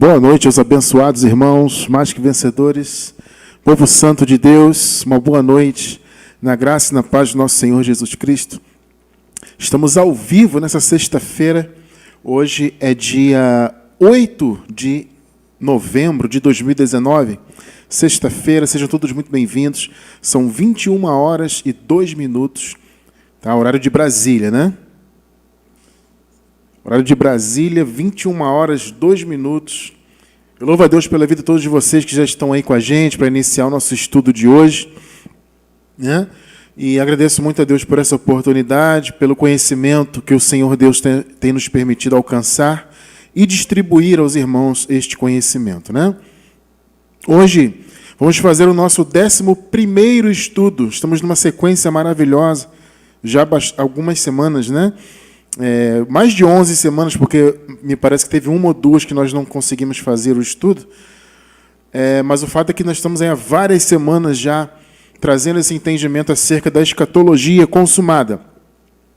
Boa noite aos abençoados irmãos, mais que vencedores, povo santo de Deus, uma boa noite, na graça e na paz do nosso Senhor Jesus Cristo. Estamos ao vivo nessa sexta-feira, hoje é dia 8 de novembro de 2019, sexta-feira, sejam todos muito bem-vindos, são 21 horas e 2 minutos, tá? Horário de Brasília, né? Horário de Brasília, 21 horas, 2 minutos. Eu louvo a Deus pela vida de todos vocês que já estão aí com a gente para iniciar o nosso estudo de hoje, né? E agradeço muito a Deus por essa oportunidade, pelo conhecimento que o Senhor Deus tem nos permitido alcançar e distribuir aos irmãos este conhecimento, né? Hoje vamos fazer o nosso 11º estudo. Estamos numa sequência maravilhosa, já há algumas semanas, né? Mais de 11 semanas, porque me parece que teve uma ou duas que nós não conseguimos fazer o estudo, mas o fato é que nós estamos aí há várias semanas já trazendo esse entendimento acerca da escatologia consumada,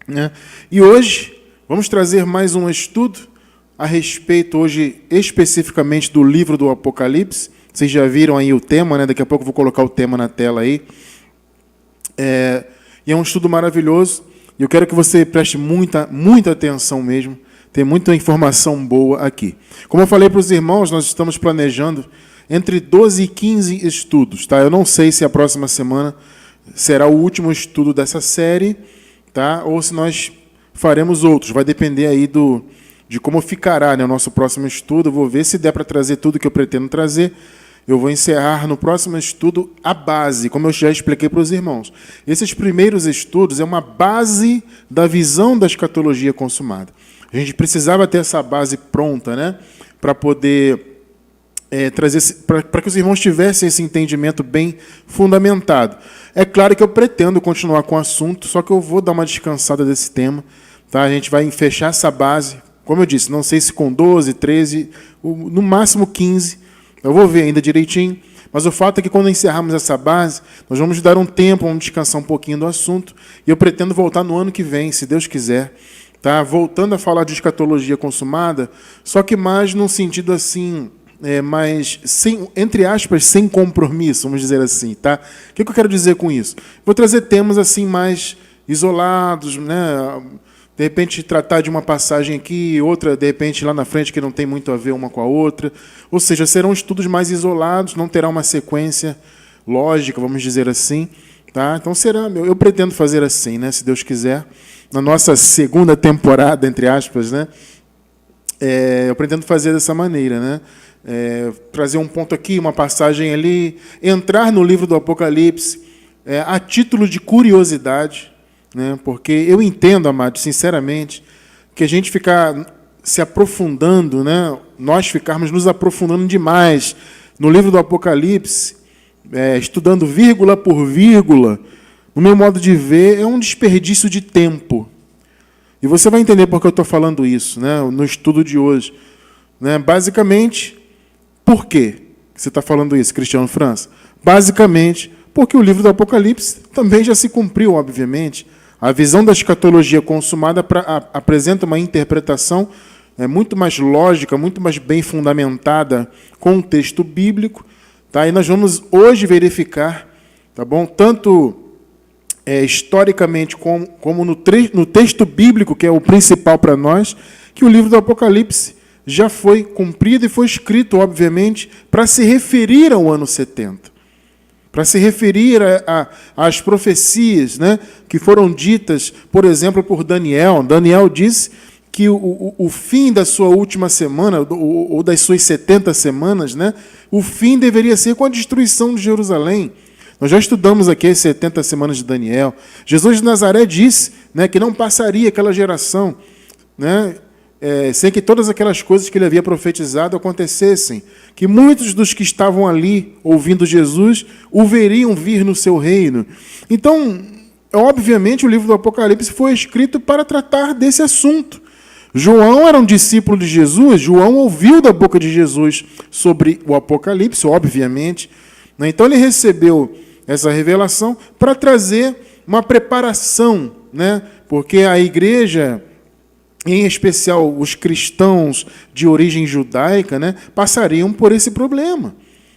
né? E hoje vamos trazer mais um estudo a respeito, hoje, especificamente do livro do Apocalipse. Vocês já viram aí o tema, né? Daqui a pouco eu vou colocar o tema na tela aí. E é um estudo maravilhoso. E eu quero que você preste muita atenção mesmo. Tem muita informação boa aqui. Como eu falei para os irmãos, nós estamos planejando entre 12 e 15 estudos. Tá? Eu não sei se a próxima semana será o último estudo dessa série, tá? Ou se nós faremos outros. Vai depender aí de como ficará, né, o nosso próximo estudo. Eu vou ver se der para trazer tudo que eu pretendo trazer. Eu vou encerrar no próximo estudo a base, como eu já expliquei para os irmãos. Esses primeiros estudos é uma base da visão da escatologia consumada. A gente precisava ter essa base pronta, né, para poder trazer, para que os irmãos tivessem esse entendimento bem fundamentado. É claro que eu pretendo continuar com o assunto, só que eu vou dar uma descansada desse tema. Tá? A gente vai fechar essa base, como eu disse, não sei se com 12, 13, no máximo 15. Eu vou ver ainda direitinho, mas o fato é que quando encerrarmos essa base, nós vamos dar um tempo, vamos descansar um pouquinho do assunto, e eu pretendo voltar no ano que vem, se Deus quiser, tá? Voltando a falar de escatologia consumada, só que mais num sentido assim, mais, sem, entre aspas, sem compromisso, vamos dizer assim. Tá? O que eu quero dizer com isso? Vou trazer temas assim mais isolados, né? De repente, tratar de uma passagem aqui, outra, de repente, lá na frente, que não tem muito a ver uma com a outra. Ou seja, serão estudos mais isolados, não terá uma sequência lógica, vamos dizer assim. Tá? Então, eu pretendo fazer assim, né, se Deus quiser. Na nossa segunda temporada, entre aspas, né, eu pretendo fazer dessa maneira. Né? Trazer um ponto aqui, uma passagem ali, entrar no livro do Apocalipse a título de curiosidade, né? Porque eu entendo, amados, sinceramente, que a gente ficar se aprofundando, né? Nós ficarmos nos aprofundando demais no livro do Apocalipse, estudando vírgula por vírgula, no meu modo de ver, é um desperdício de tempo. E você vai entender por que eu estou falando isso, né? No estudo de hoje. Né? Basicamente, por que você está falando isso, Cristiano França? Basicamente, porque o livro do Apocalipse também já se cumpriu, obviamente. A visão da escatologia consumada apresenta uma interpretação muito mais lógica, muito mais bem fundamentada com o texto bíblico. Tá? E nós vamos hoje verificar, tá bom? Tanto historicamente como no texto bíblico, que é o principal para nós, que o livro do Apocalipse já foi cumprido e foi escrito, obviamente, para se referir ao ano 70. Para se referir às profecias, né, que foram ditas, por exemplo, por Daniel. Daniel disse que o fim da sua última semana, ou das suas 70 semanas, né, o fim deveria ser com a destruição de Jerusalém. Nós já estudamos aqui as 70 semanas de Daniel. Jesus de Nazaré disse, né, que não passaria aquela geração, né, sem que todas aquelas coisas que ele havia profetizado acontecessem, que muitos dos que estavam ali ouvindo Jesus o veriam vir no seu reino. Então, obviamente, o livro do Apocalipse foi escrito para tratar desse assunto. João era um discípulo de Jesus, João ouviu da boca de Jesus sobre o Apocalipse, obviamente. Então, ele recebeu essa revelação para trazer uma preparação, né? Porque a igreja em especial os cristãos de origem judaica, né, passariam por esse problema.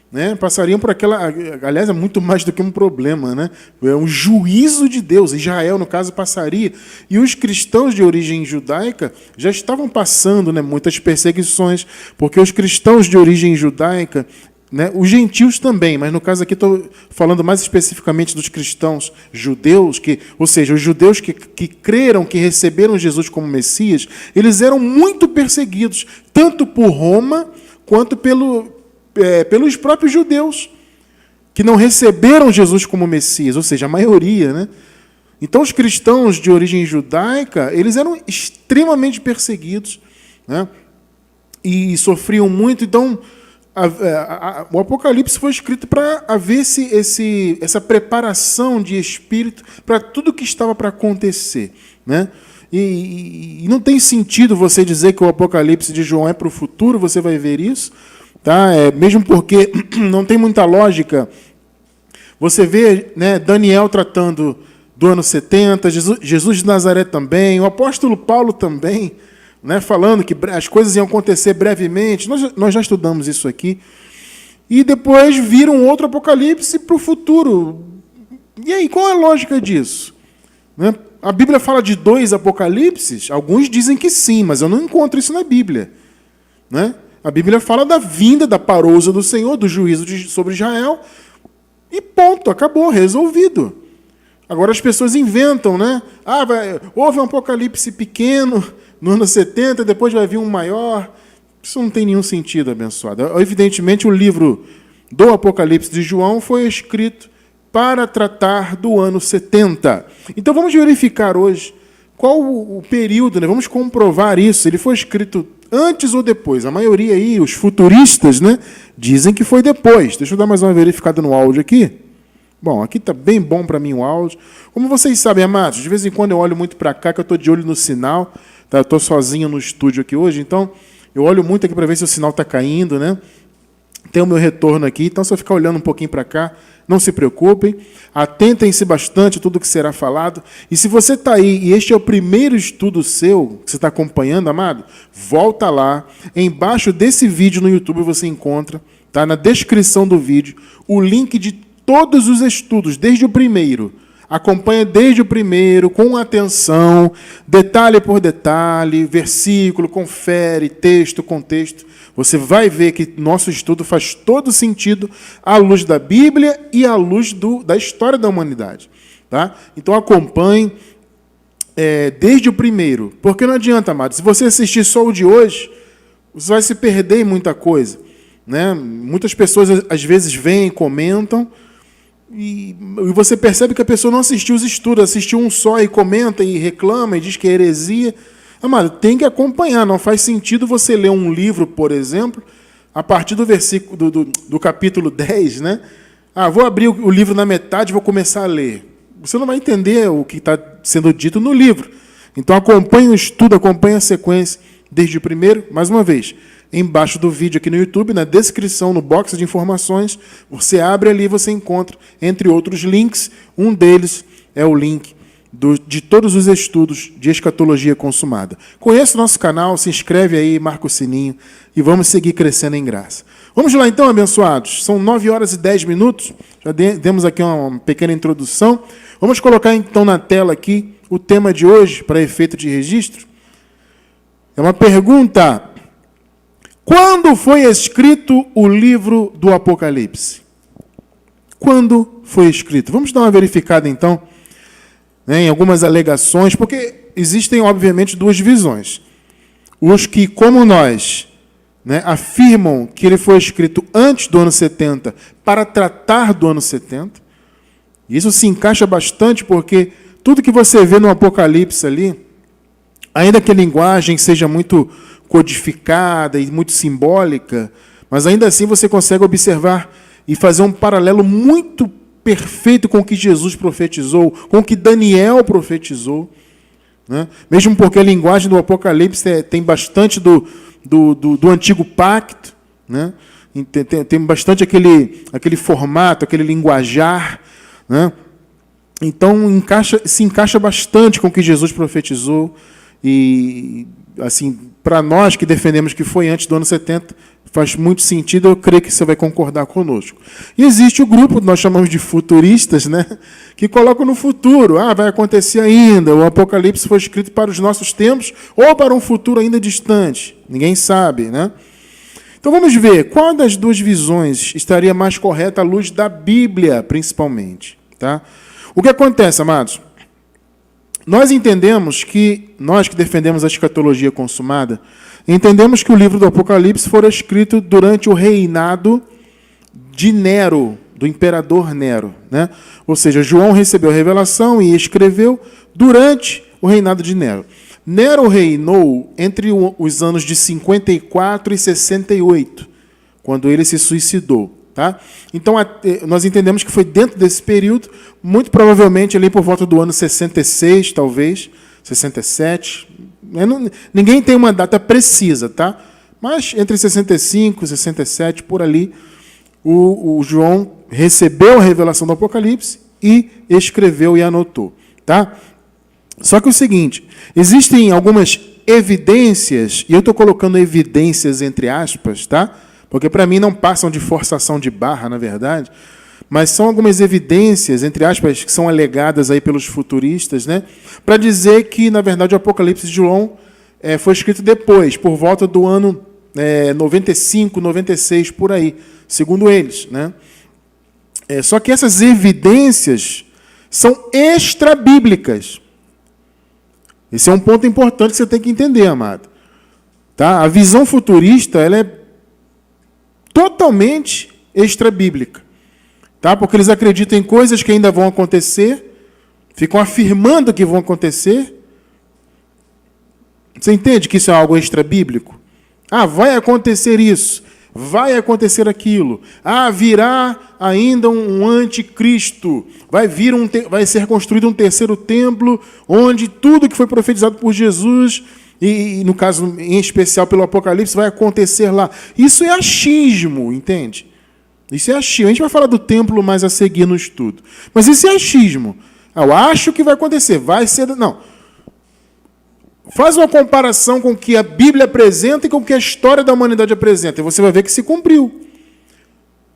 Né? Passariam por aquela... Aliás, é muito mais do que um problema. Né? É um juízo de Deus. Israel, no caso, passaria. E os cristãos de origem judaica já estavam passando, né, muitas perseguições, porque os cristãos de origem judaica, né, os gentios também, mas no caso aqui estou falando mais especificamente dos cristãos judeus, ou seja, os judeus que creram, que receberam Jesus como Messias, eles eram muito perseguidos, tanto por Roma, quanto pelos próprios judeus, que não receberam Jesus como Messias, ou seja, a maioria. Né? Então, os cristãos de origem judaica, eles eram extremamente perseguidos, né? E sofriam muito. Então, o Apocalipse foi escrito para haver essa preparação de espírito para tudo que estava para acontecer. Né? E não tem sentido você dizer que o Apocalipse de João é para o futuro, você vai ver isso. Tá? Mesmo porque não tem muita lógica. Você vê, né, Daniel tratando do ano 70, Jesus de Nazaré também, o apóstolo Paulo também, né, falando que as coisas iam acontecer brevemente. Nós já estudamos isso aqui. E depois viram outro Apocalipse para o futuro. E aí, qual é a lógica disso? Né? A Bíblia fala de 2 Apocalipses? Alguns dizem que sim, mas eu não encontro isso na Bíblia. Né? A Bíblia fala da vinda, da parousa do Senhor, do juízo sobre Israel, e ponto, acabou, resolvido. Agora as pessoas inventam, né? Houve um apocalipse pequeno no ano 70, depois vai vir um maior. Isso não tem nenhum sentido, abençoado. Evidentemente, o livro do Apocalipse de João foi escrito para tratar do ano 70. Então vamos verificar hoje qual o período, né? Vamos comprovar isso. Ele foi escrito antes ou depois? A maioria aí, os futuristas, né, dizem que foi depois. Deixa eu dar mais uma verificada no áudio aqui. Bom, aqui está bem bom para mim o áudio. Como vocês sabem, amados, de vez em quando eu olho muito para cá, que eu estou de olho no sinal. Tá? Eu estou sozinho no estúdio aqui hoje, então eu olho muito aqui para ver se o sinal está caindo. Né? Tem o meu retorno aqui, então se eu ficar olhando um pouquinho para cá, não se preocupem, atentem-se bastante a tudo que será falado. E se você está aí e este é o primeiro estudo seu, que você está acompanhando, amado, volta lá. Embaixo desse vídeo no YouTube você encontra, tá, na descrição do vídeo, o link de todos os estudos, desde o primeiro. Acompanha desde o primeiro, com atenção, detalhe por detalhe, versículo, confere, texto, contexto. Você vai ver que nosso estudo faz todo sentido à luz da Bíblia e à luz da história da humanidade. Tá? Então acompanhe desde o primeiro. Porque não adianta, amado, se você assistir só o de hoje, você vai se perder em muita coisa. Né? Muitas pessoas às vezes vêm, comentam, e você percebe que a pessoa não assistiu os estudos, assistiu um só e comenta e reclama e diz que é heresia. Amado, tem que acompanhar. Não faz sentido você ler um livro, por exemplo, a partir do versículo do capítulo 10, né? Vou abrir o livro na metade e vou começar a ler. Você não vai entender o que está sendo dito no livro. Então acompanhe o estudo, acompanhe a sequência desde o primeiro, mais uma vez. Embaixo do vídeo aqui no YouTube, na descrição, no box de informações, você abre ali e você encontra, entre outros links, um deles é o link de todos os estudos de escatologia consumada. Conheça o nosso canal, se inscreve aí, marca o sininho e vamos seguir crescendo em graça. Vamos lá então, abençoados. São 9h10, já demos aqui uma pequena introdução. Vamos colocar então na tela aqui o tema de hoje, para efeito de registro. É uma pergunta. Quando foi escrito o livro do Apocalipse? Quando foi escrito? Vamos dar uma verificada, então, né, em algumas alegações, porque existem, obviamente, duas visões. Os que, como nós, né, afirmam que ele foi escrito antes do ano 70 para tratar do ano 70. E isso se encaixa bastante, porque tudo que você vê no Apocalipse ali, ainda que a linguagem seja muito codificada e muito simbólica, mas ainda assim você consegue observar e fazer um paralelo muito perfeito com o que Jesus profetizou, com o que Daniel profetizou. Né? Mesmo porque a linguagem do Apocalipse tem bastante do Antigo Pacto, né? Tem bastante aquele formato, aquele linguajar. Né? Então se encaixa bastante com o que Jesus profetizou. E, assim, para nós que defendemos que foi antes do ano 70, faz muito sentido, eu creio que você vai concordar conosco. E existe o grupo, nós chamamos de futuristas, né, que colocam no futuro. Vai acontecer ainda, o Apocalipse foi escrito para os nossos tempos ou para um futuro ainda distante. Ninguém sabe, né? Então vamos ver, qual das duas visões estaria mais correta à luz da Bíblia, principalmente? Tá? O que acontece, amados? Nós entendemos que, nós que defendemos a escatologia consumada, entendemos que o livro do Apocalipse foi escrito durante o reinado de Nero, do imperador Nero, né? Ou seja, João recebeu a revelação e escreveu durante o reinado de Nero. Nero reinou entre os anos de 54 e 68, quando ele se suicidou. Tá? Então, nós entendemos que foi dentro desse período, muito provavelmente ali por volta do ano 66, talvez, 67. Ninguém tem uma data precisa, tá? Mas entre 65 e 67, por ali, o João recebeu a revelação do Apocalipse e escreveu e anotou. Tá? Só que é o seguinte, existem algumas evidências, e eu estou colocando evidências entre aspas, tá? Porque para mim não passam de forçação de barra, na verdade, mas são algumas evidências, entre aspas, que são alegadas aí pelos futuristas, né? Para dizer que, na verdade, o Apocalipse de João foi escrito depois, por volta do ano 95, 96, por aí, segundo eles, né? Só que essas evidências são extrabíblicas. Esse é um ponto importante que você tem que entender, amado. Tá? A visão futurista ela é totalmente extrabíblica. Tá? Porque eles acreditam em coisas que ainda vão acontecer, ficam afirmando que vão acontecer. Você entende que isso é algo extrabíblico? Vai acontecer isso, vai acontecer aquilo. Virá ainda um anticristo. Vai ser construído um terceiro templo, onde tudo que foi profetizado por Jesus, e no caso, em especial pelo Apocalipse, vai acontecer lá. Isso é achismo, entende? Isso é achismo. A gente vai falar do templo mais a seguir no estudo. Mas isso é achismo. Eu acho que vai acontecer. Vai ser... Não. Faz uma comparação com o que a Bíblia apresenta e com o que a história da humanidade apresenta, e você vai ver que se cumpriu.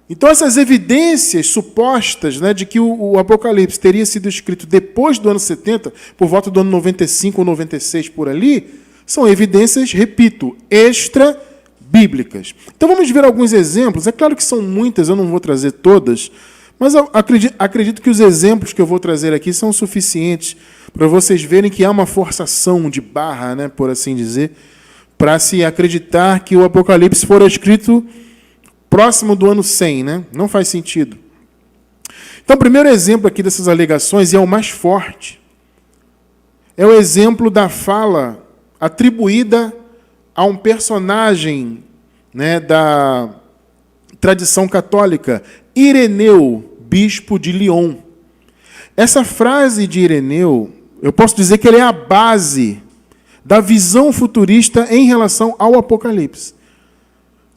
Então, essas evidências supostas, né, de que o Apocalipse teria sido escrito depois do ano 70, por volta do ano 95 ou 96, por ali, são evidências, repito, extra-bíblicas. Então, vamos ver alguns exemplos. É claro que são muitas, eu não vou trazer todas, mas eu acredito que os exemplos que eu vou trazer aqui são suficientes para vocês verem que há uma forçação de barra, né, por assim dizer, para se acreditar que o Apocalipse fora escrito próximo do ano 100, né? Não faz sentido. Então, o primeiro exemplo aqui dessas alegações, e é o mais forte, é o exemplo da fala atribuída a um personagem, né, da tradição católica, Ireneu, bispo de Lyon. Essa frase de Ireneu, eu posso dizer que ele é a base da visão futurista em relação ao Apocalipse.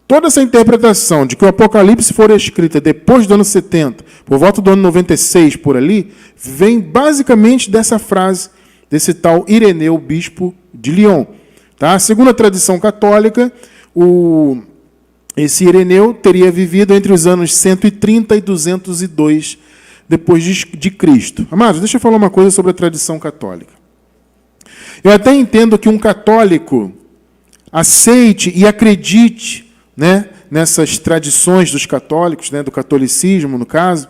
Toda essa interpretação de que o Apocalipse for escrita depois do ano 70, por volta do ano 96, por ali, vem basicamente dessa frase, desse tal Ireneu, bispo de Lyon. Tá? Segundo a tradição católica, esse Ireneu teria vivido entre os anos 130 e 202 depois de Cristo. Amados, deixa eu falar uma coisa sobre a tradição católica. Eu até entendo que um católico aceite e acredite, né, nessas tradições dos católicos, né, do catolicismo, no caso.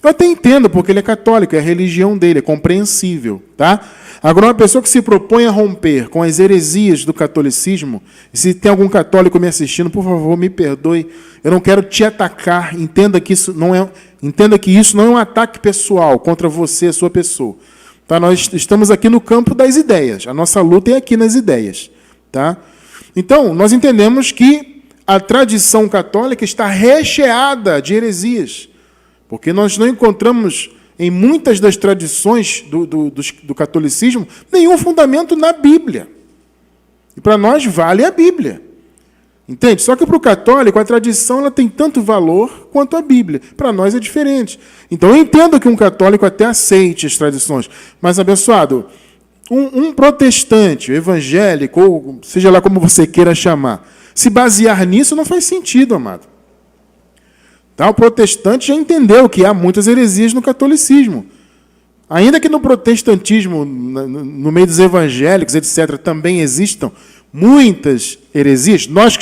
Eu até entendo, porque ele é católico, é a religião dele, é compreensível. Tá? Agora, uma pessoa que se propõe a romper com as heresias do catolicismo, e se tem algum católico me assistindo, por favor, me perdoe, eu não quero te atacar, entenda que isso não é um ataque pessoal contra você, a sua pessoa. Tá? Nós estamos aqui no campo das ideias, a nossa luta é aqui nas ideias. Tá? Então, nós entendemos que a tradição católica está recheada de heresias, porque nós não encontramos, em muitas das tradições do catolicismo, nenhum fundamento na Bíblia. E para nós vale a Bíblia. Entende? Só que para o católico, a tradição ela tem tanto valor quanto a Bíblia. Para nós é diferente. Então, eu entendo que um católico até aceite as tradições. Mas, abençoado, um protestante, evangélico, ou seja lá como você queira chamar, se basear nisso não faz sentido, amado. Tá? O protestante já entendeu que há muitas heresias no catolicismo. Ainda que no protestantismo, no meio dos evangélicos, etc., também existam muitas heresias, nós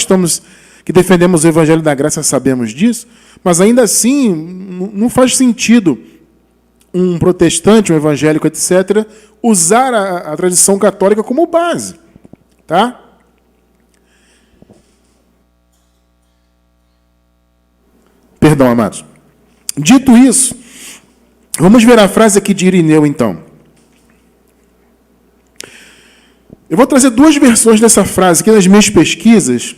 que defendemos o evangelho da graça sabemos disso, mas ainda assim não faz sentido um protestante, um evangélico, etc., usar a tradição católica como base. Tá? Perdão, amados. Dito isso, vamos ver a frase aqui de Irineu, então. Eu vou trazer duas versões dessa frase. Aqui nas minhas pesquisas,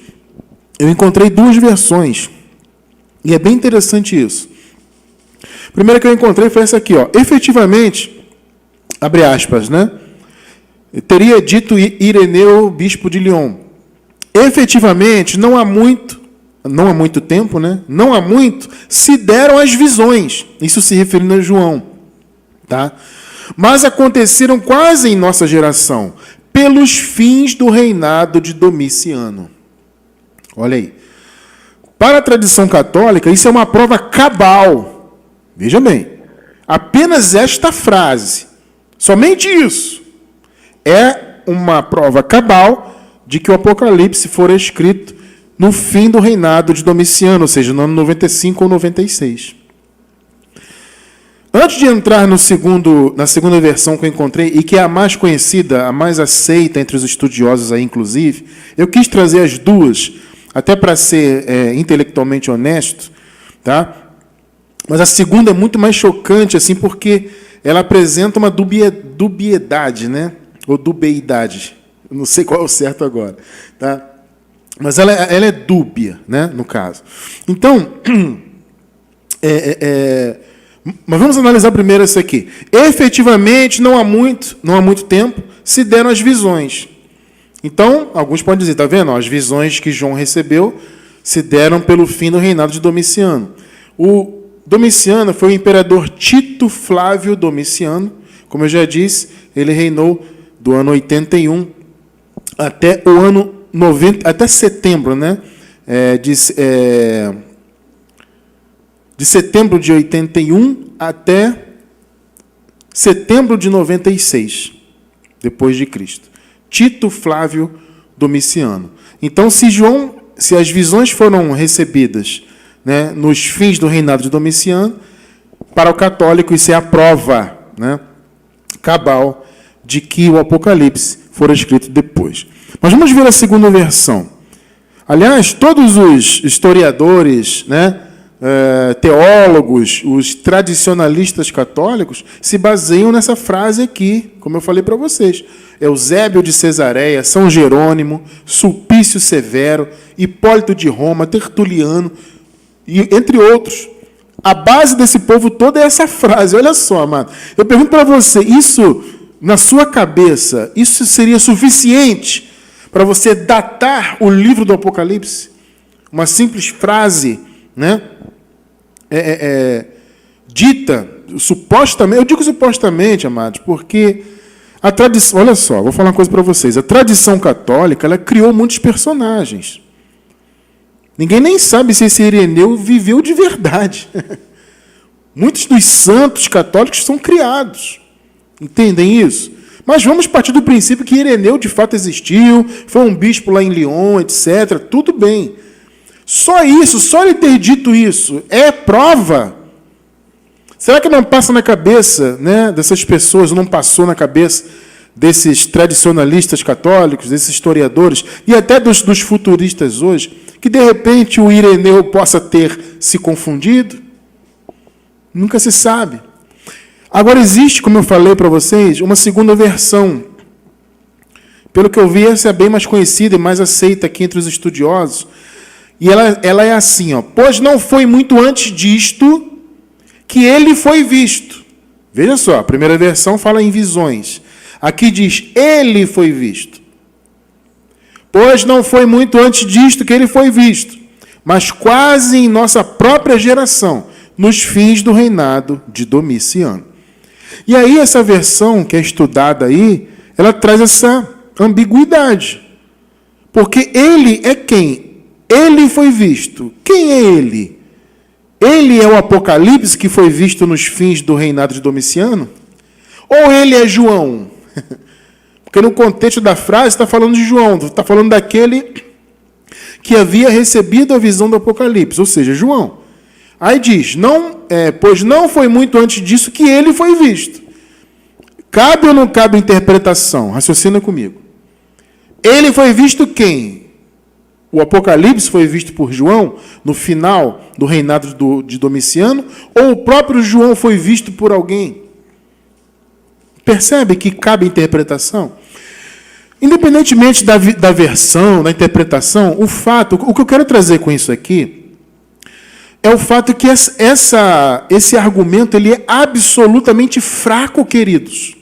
eu encontrei duas versões. E é bem interessante isso. A primeira que eu encontrei foi essa aqui, ó. Efetivamente, abre aspas, né? Teria dito Ireneu, bispo de Lyon. Efetivamente, não há muito tempo, né? Não há muito, se deram as visões. Isso se referindo a João. Tá? Mas aconteceram quase em nossa geração, pelos fins do reinado de Domiciano. Olha aí. Para a tradição católica, isso é uma prova cabal. Veja bem. Apenas esta frase, somente isso, é uma prova cabal de que o Apocalipse fora escrito no fim do reinado de Domiciano, ou seja, no ano 95 ou 96. Antes de entrar na segunda versão que eu encontrei, e que é a mais conhecida, a mais aceita entre os estudiosos aí, inclusive, eu quis trazer as duas, até para ser intelectualmente honesto, tá? Mas a segunda é muito mais chocante, assim, porque ela apresenta uma dubiedade, né? Ou dubeidade. Eu não sei qual é o certo agora, tá? Mas ela é dúbia, né? No caso. Então, mas vamos analisar primeiro essa aqui. Efetivamente, não há muito tempo, se deram as visões. Então, alguns podem dizer, está vendo? As visões que João recebeu se deram pelo fim do reinado de Domiciano. O Domiciano foi o imperador Tito Flávio Domiciano. Como eu já disse, ele reinou do ano 81 até o ano 90, até setembro, né? De setembro de 81 até setembro de 96, depois de Cristo. Tito Flávio Domiciano. Então, se as visões foram recebidas, né, nos fins do reinado de Domiciano, para o católico isso é a prova, né, cabal de que o Apocalipse fora escrito depois. Mas vamos ver a segunda versão. Aliás, todos os historiadores, né, teólogos, os tradicionalistas católicos, se baseiam nessa frase aqui, como eu falei para vocês. Eusébio de Cesareia, São Jerônimo, Sulpício Severo, Hipólito de Roma, Tertuliano, e entre outros. A base desse povo todo é essa frase. Olha só, amado. Eu pergunto para você, isso, na sua cabeça, isso seria suficiente para você datar o livro do Apocalipse? Uma simples frase, né? Dita, supostamente, eu digo supostamente, amados, porque a tradição, olha só, vou falar uma coisa para vocês, a tradição católica, ela criou muitos personagens. Ninguém nem sabe se esse Ireneu viveu de verdade. Muitos dos santos católicos são criados. Entendem isso? Mas vamos partir do princípio que Ireneu de fato existiu, foi um bispo lá em Lyon, etc. Tudo bem. Só isso, só ele ter dito isso, é prova. Será que não passa na cabeça, né, dessas pessoas, não passou na cabeça desses tradicionalistas católicos, desses historiadores, e até dos futuristas hoje, que de repente o Ireneu possa ter se confundido? Nunca se sabe. Agora existe, como eu falei para vocês, uma segunda versão. Pelo que eu vi, essa é bem mais conhecida e mais aceita aqui entre os estudiosos. E ela é assim, ó. Pois não foi muito antes disto que ele foi visto. Veja só, a primeira versão fala em visões. Aqui diz, ele foi visto. Pois não foi muito antes disto que ele foi visto, mas quase em nossa própria geração, nos fins do reinado de Domiciano. E aí essa versão que é estudada aí, ela traz essa ambiguidade. Porque ele é quem? Ele foi visto. Quem é ele? Ele é o Apocalipse que foi visto nos fins do reinado de Domiciano? Ou ele é João? Porque no contexto da frase está falando de João, está falando daquele que havia recebido a visão do Apocalipse, ou seja, João. Aí diz, pois não foi muito antes disso que ele foi visto. Cabe ou não cabe interpretação? Raciocina comigo. Ele foi visto quem? O Apocalipse foi visto por João no final do reinado de Domiciano? Ou o próprio João foi visto por alguém? Percebe que cabe interpretação? Independentemente da versão, da interpretação, o que eu quero trazer com isso aqui é o fato que esse argumento ele é absolutamente fraco, queridos.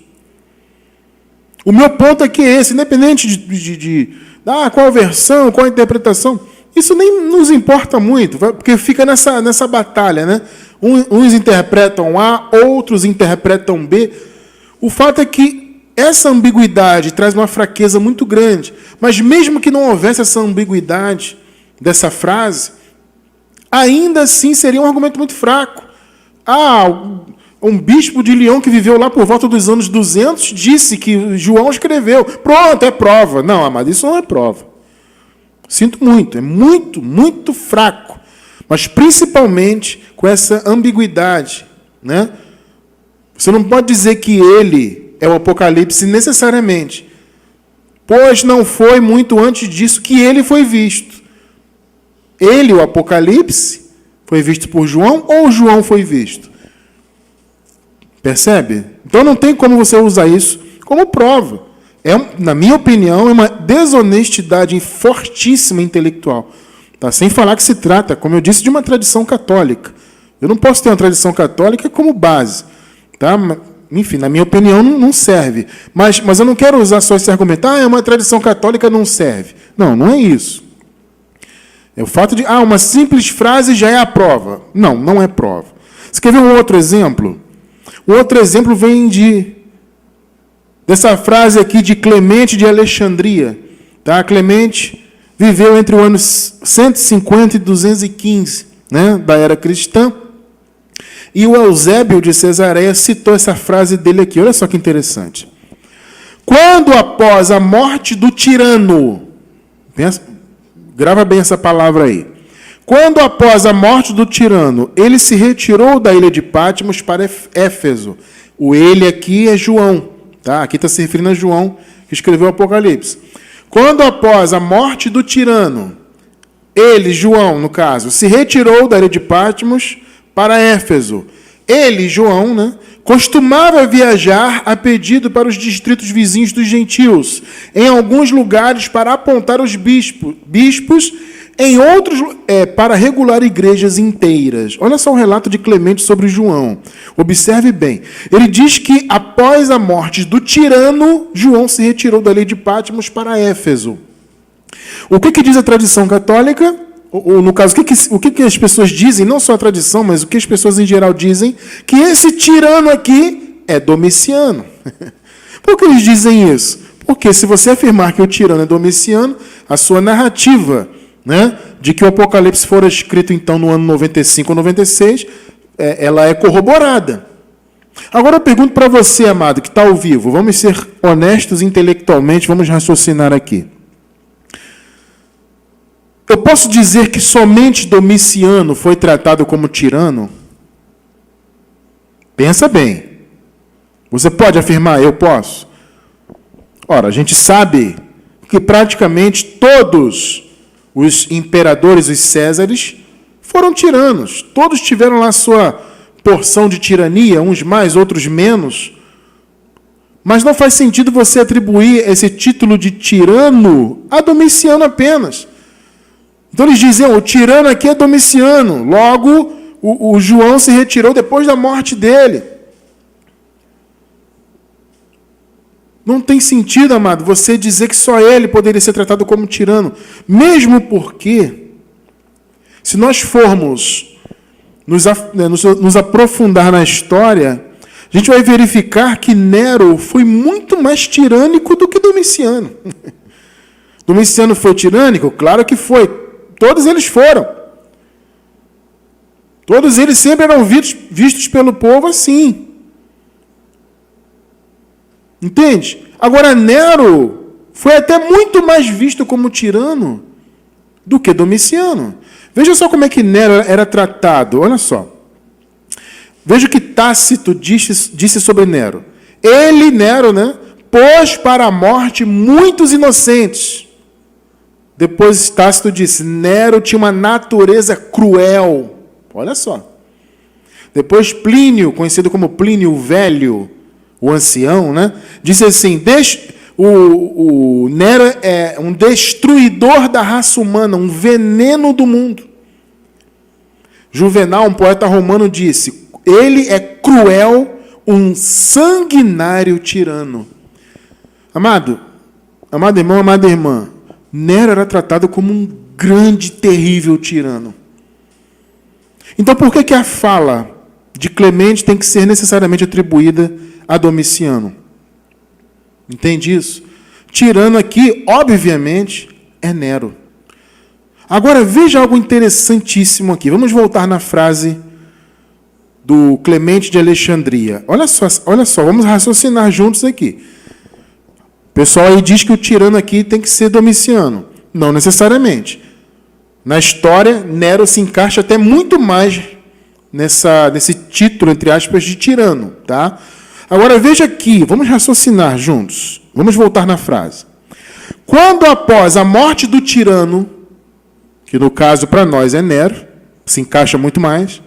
O meu ponto aqui é esse, independente de qual versão, qual interpretação, isso nem nos importa muito, porque fica nessa batalha, né? Uns interpretam A, outros interpretam B. O fato é que essa ambiguidade traz uma fraqueza muito grande, mas mesmo que não houvesse essa ambiguidade dessa frase, ainda assim seria um argumento muito fraco. Um bispo de Lyon que viveu lá por volta dos anos 200 disse que João escreveu. Pronto, é prova. Não, amado, isso não é prova. Sinto muito, é muito, muito fraco. Mas principalmente com essa ambiguidade, né? Você não pode dizer que ele é o Apocalipse necessariamente, pois não foi muito antes disso que ele foi visto. Ele, o Apocalipse, foi visto por João ou João foi visto? Percebe? Então não tem como você usar isso como prova. Na minha opinião, é uma desonestidade fortíssima intelectual. Tá? Sem falar que se trata, como eu disse, de uma tradição católica. Eu não posso ter uma tradição católica como base. Tá? Enfim, na minha opinião, não serve. Mas eu não quero usar só esse argumento. É uma tradição católica, não serve. Não é isso. É o fato de, uma simples frase já é a prova. Não é prova. Você quer ver um outro exemplo? O outro exemplo vem dessa frase aqui de Clemente de Alexandria. Tá? Clemente viveu entre os anos 150 e 215, né, da era cristã. E o Eusébio de Cesareia citou essa frase dele aqui. Olha só que interessante. Quando após a morte do tirano, grava bem essa palavra aí. Quando após a morte do tirano, ele se retirou da ilha de Patmos para Éfeso. O ele aqui é João. Tá? Aqui está se referindo a João, que escreveu o Apocalipse. Quando após a morte do tirano, ele, João, no caso, se retirou da ilha de Patmos para Éfeso. Ele, João, né, costumava viajar a pedido para os distritos vizinhos dos gentios, em alguns lugares para apontar os bispos, em outros para regular igrejas inteiras. Olha só o relato de Clemente sobre João. Observe bem. Ele diz que após a morte do tirano, João se retirou da ilha de Patmos para Éfeso. O que diz a tradição católica? Ou no caso, o que as pessoas dizem, não só a tradição, mas o que as pessoas em geral dizem, que esse tirano aqui é Domiciano. Por que eles dizem isso? Porque se você afirmar que o tirano é Domiciano, a sua narrativa, né, de que o Apocalipse fora escrito então no ano 95 ou 96, ela é corroborada. Agora eu pergunto para você, amado, que está ao vivo, vamos ser honestos intelectualmente, vamos raciocinar aqui. Eu posso dizer que somente Domiciano foi tratado como tirano? Pensa bem. Você pode afirmar, eu posso? Ora, a gente sabe que praticamente todos os imperadores, os Césares, foram tiranos. Todos tiveram lá sua porção de tirania, uns mais, outros menos. Mas não faz sentido você atribuir esse título de tirano a Domiciano apenas. Então eles dizem, o tirano aqui é Domiciano. Logo, o João se retirou depois da morte dele. Não tem sentido, amado, você dizer que só ele poderia ser tratado como tirano. Mesmo porque, se nós formos nos aprofundar na história, a gente vai verificar que Nero foi muito mais tirânico do que Domiciano. Domiciano foi tirânico? Claro que foi. Todos eles foram. Todos eles sempre eram vistos pelo povo assim. Entende? Agora, Nero foi até muito mais visto como tirano do que Domiciano. Veja só como é que Nero era tratado. Olha só. Veja o que Tácito disse sobre Nero. Ele, Nero, né, pôs para a morte muitos inocentes. Depois Tácito disse, Nero tinha uma natureza cruel. Olha só. Depois Plínio, conhecido como Plínio o Velho, o ancião, né, disse assim, o Nero é um destruidor da raça humana, um veneno do mundo. Juvenal, um poeta romano, disse, ele é cruel, um sanguinário tirano. Amado irmão, amada irmã, Nero era tratado como um grande, terrível tirano. Então, por que a fala de Clemente tem que ser necessariamente atribuída a Domiciano? Entende isso? Tirano aqui, obviamente, é Nero. Agora, veja algo interessantíssimo aqui. Vamos voltar na frase do Clemente de Alexandria. Olha só, vamos raciocinar juntos aqui. O pessoal aí diz que o tirano aqui tem que ser Domiciano. Não necessariamente. Na história, Nero se encaixa até muito mais nesse título, entre aspas, de tirano. Tá? Agora, veja aqui, vamos raciocinar juntos. Vamos voltar na frase. Quando após a morte do tirano, que no caso para nós é Nero, se encaixa muito mais,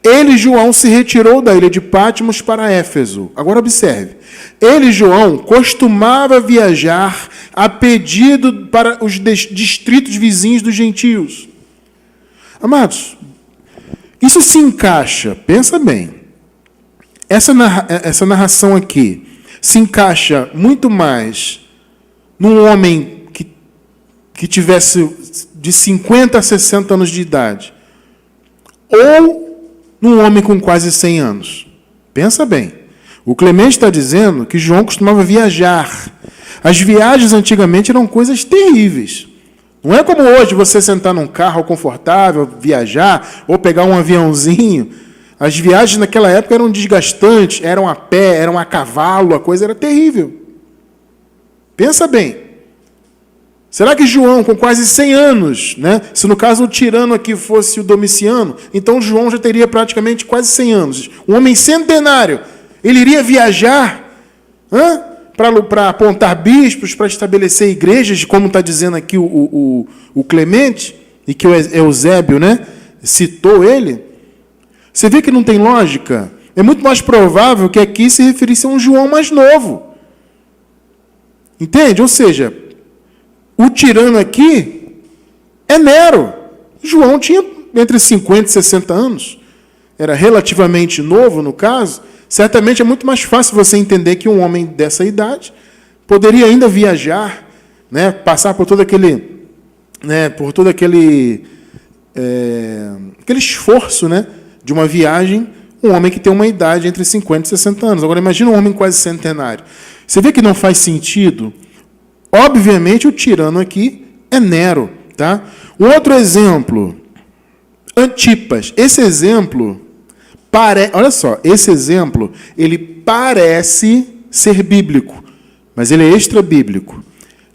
ele, João, se retirou da ilha de Patmos para Éfeso. Agora observe. Ele, João, costumava viajar a pedido para os distritos vizinhos dos gentios. Amados, isso se encaixa, pensa bem, essa narração aqui se encaixa muito mais num homem que tivesse de 50 a 60 anos de idade, ou num homem com quase 100 anos. Pensa bem. O Clemente está dizendo que João costumava viajar. As viagens antigamente eram coisas terríveis. Não é como hoje você sentar num carro confortável, viajar, ou pegar um aviãozinho. As viagens naquela época eram desgastantes, eram a pé, eram a cavalo, a coisa era terrível. Pensa bem. Será que João, com quase 100 anos, né, se no caso o tirano aqui fosse o Domiciano, então João já teria praticamente quase 100 anos. Um homem centenário, ele iria viajar para apontar bispos, para estabelecer igrejas, como está dizendo aqui o Clemente, e que o Eusébio, né, citou ele. Você vê que não tem lógica? É muito mais provável que aqui se referisse a um João mais novo. Entende? Ou seja, o tirano aqui é Nero. João tinha entre 50 e 60 anos. Era relativamente novo, no caso. Certamente é muito mais fácil você entender que um homem dessa idade poderia ainda viajar, né, passar por todo aquele, aquele esforço, né, de uma viagem, um homem que tem uma idade entre 50 e 60 anos. Agora, imagina um homem quase centenário. Você vê que não faz sentido? Obviamente, o tirano aqui é Nero. Tá? Um outro exemplo, Antipas. Esse exemplo, olha só, esse exemplo, ele parece ser bíblico, mas ele é extra-bíblico.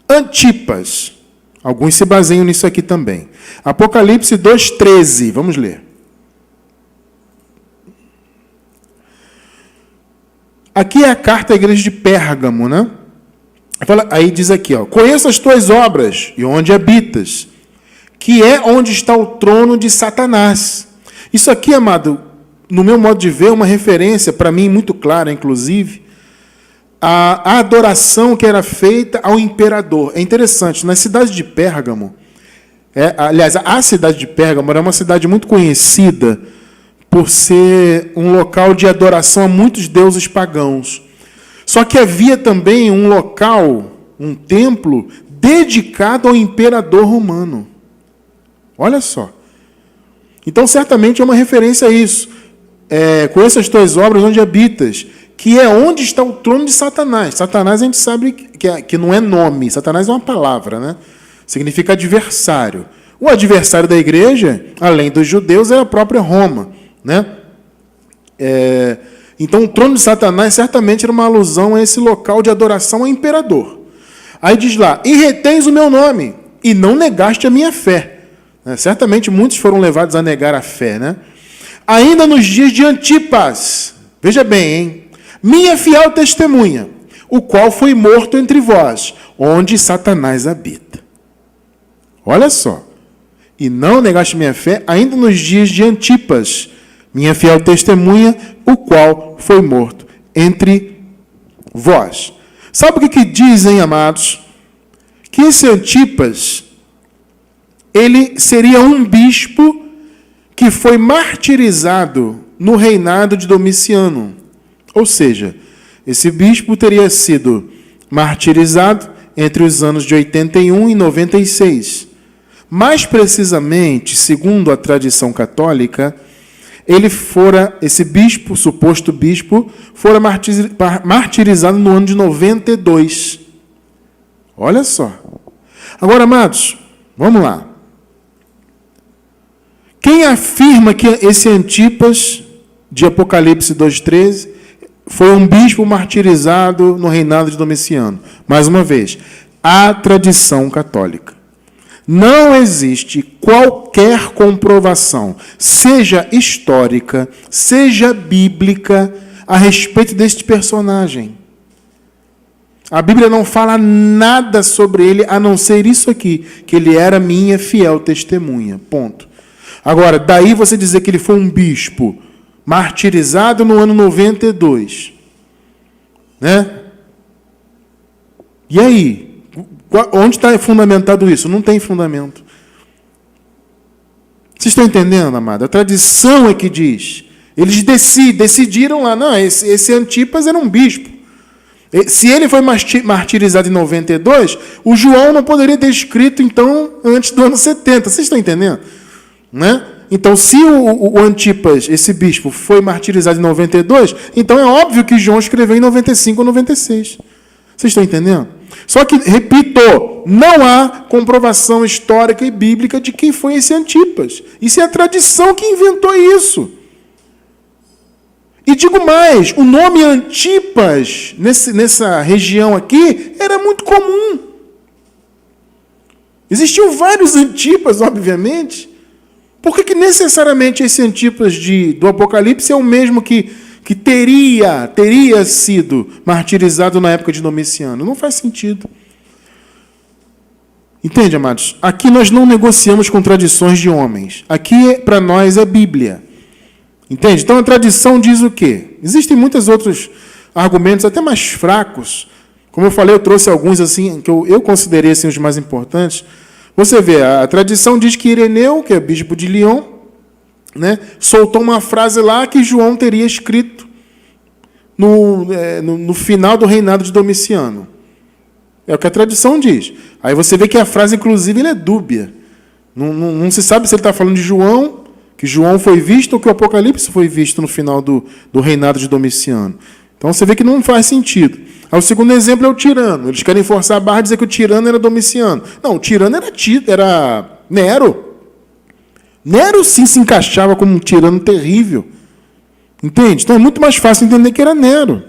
Antipas. Alguns se baseiam nisso aqui também. Apocalipse 2,13. Vamos ler. Aqui é a carta à igreja de Pérgamo, né? Aí diz aqui, ó, conheço as tuas obras e onde habitas, que é onde está o trono de Satanás. Isso aqui, amado, no meu modo de ver, é uma referência, para mim, muito clara, inclusive, à adoração que era feita ao imperador. É interessante, na cidade de Pérgamo, aliás, a cidade de Pérgamo era uma cidade muito conhecida por ser um local de adoração a muitos deuses pagãos. Só que havia também um local, um templo, dedicado ao imperador romano. Olha só. Então, certamente é uma referência a isso. Conheço as tuas obras onde habitas, que é onde está o trono de Satanás. Satanás a gente sabe que não é nome, Satanás é uma palavra, né? Significa adversário. O adversário da igreja, além dos judeus, é a própria Roma, né? Então o trono de Satanás certamente era uma alusão a esse local de adoração ao imperador. Aí diz lá, e retens o meu nome, e não negaste a minha fé. Certamente muitos foram levados a negar a fé, né? Ainda nos dias de Antipas, veja bem, hein? Minha fiel testemunha, o qual foi morto entre vós, onde Satanás habita. Olha só. E não negaste minha fé, ainda nos dias de Antipas, minha fiel testemunha, o qual foi morto entre vós. Sabe o que dizem, amados? Que esse Antipas, ele seria um bispo que foi martirizado no reinado de Domiciano. Ou seja, esse bispo teria sido martirizado entre os anos de 81 e 96. Mais precisamente, segundo a tradição católica, esse bispo, suposto bispo, fora martirizado no ano de 92. Olha só. Agora, amados, vamos lá. Quem afirma que esse Antipas, de Apocalipse 2,13, foi um bispo martirizado no reinado de Domiciano? Mais uma vez, a tradição católica. Não existe qualquer comprovação, seja histórica, seja bíblica, a respeito deste personagem. A Bíblia não fala nada sobre ele, a não ser isso aqui, que ele era minha fiel testemunha. Ponto. Agora, daí você dizer que ele foi um bispo martirizado no ano 92. Né? E aí? Onde está fundamentado isso? Não tem fundamento. Vocês estão entendendo, amado? A tradição é que diz. Eles decidiram lá, não, esse Antipas era um bispo. Se ele foi martirizado em 92, o João não poderia ter escrito, então, antes do ano 70. Vocês estão entendendo? Né? Então, se o Antipas, esse bispo, foi martirizado em 92, então é óbvio que João escreveu em 95 ou 96. Vocês estão entendendo? Só que, repito, não há comprovação histórica e bíblica de quem foi esse Antipas. Isso é a tradição que inventou isso. E digo mais, o nome Antipas, nessa região aqui, era muito comum. Existiam vários Antipas, obviamente. Por que necessariamente esse Antipas do Apocalipse é o mesmo que teria sido martirizado na época de Domiciano? Não faz sentido. Entende, amados? Aqui nós não negociamos com tradições de homens. Aqui, para nós, é Bíblia. Entende? Então, a tradição diz o quê? Existem muitos outros argumentos, até mais fracos. Como eu falei, eu trouxe alguns assim que eu considerei assim, os mais importantes. Você vê, a tradição diz que Ireneu, que é bispo de Lyon, né, soltou uma frase lá que João teria escrito no final do reinado de Domiciano. É o que a tradição diz. Aí você vê que a frase, inclusive, é dúbia. Não se sabe se ele está falando de João, que João foi visto, ou que o Apocalipse foi visto no final do reinado de Domiciano. Então você vê que não faz sentido. Aí o segundo exemplo é o tirano. Eles querem forçar a barra e dizer que o tirano era Domiciano. Não, o tirano era Nero. Nero sim se encaixava como um tirano terrível. Entende? Então é muito mais fácil entender que era Nero.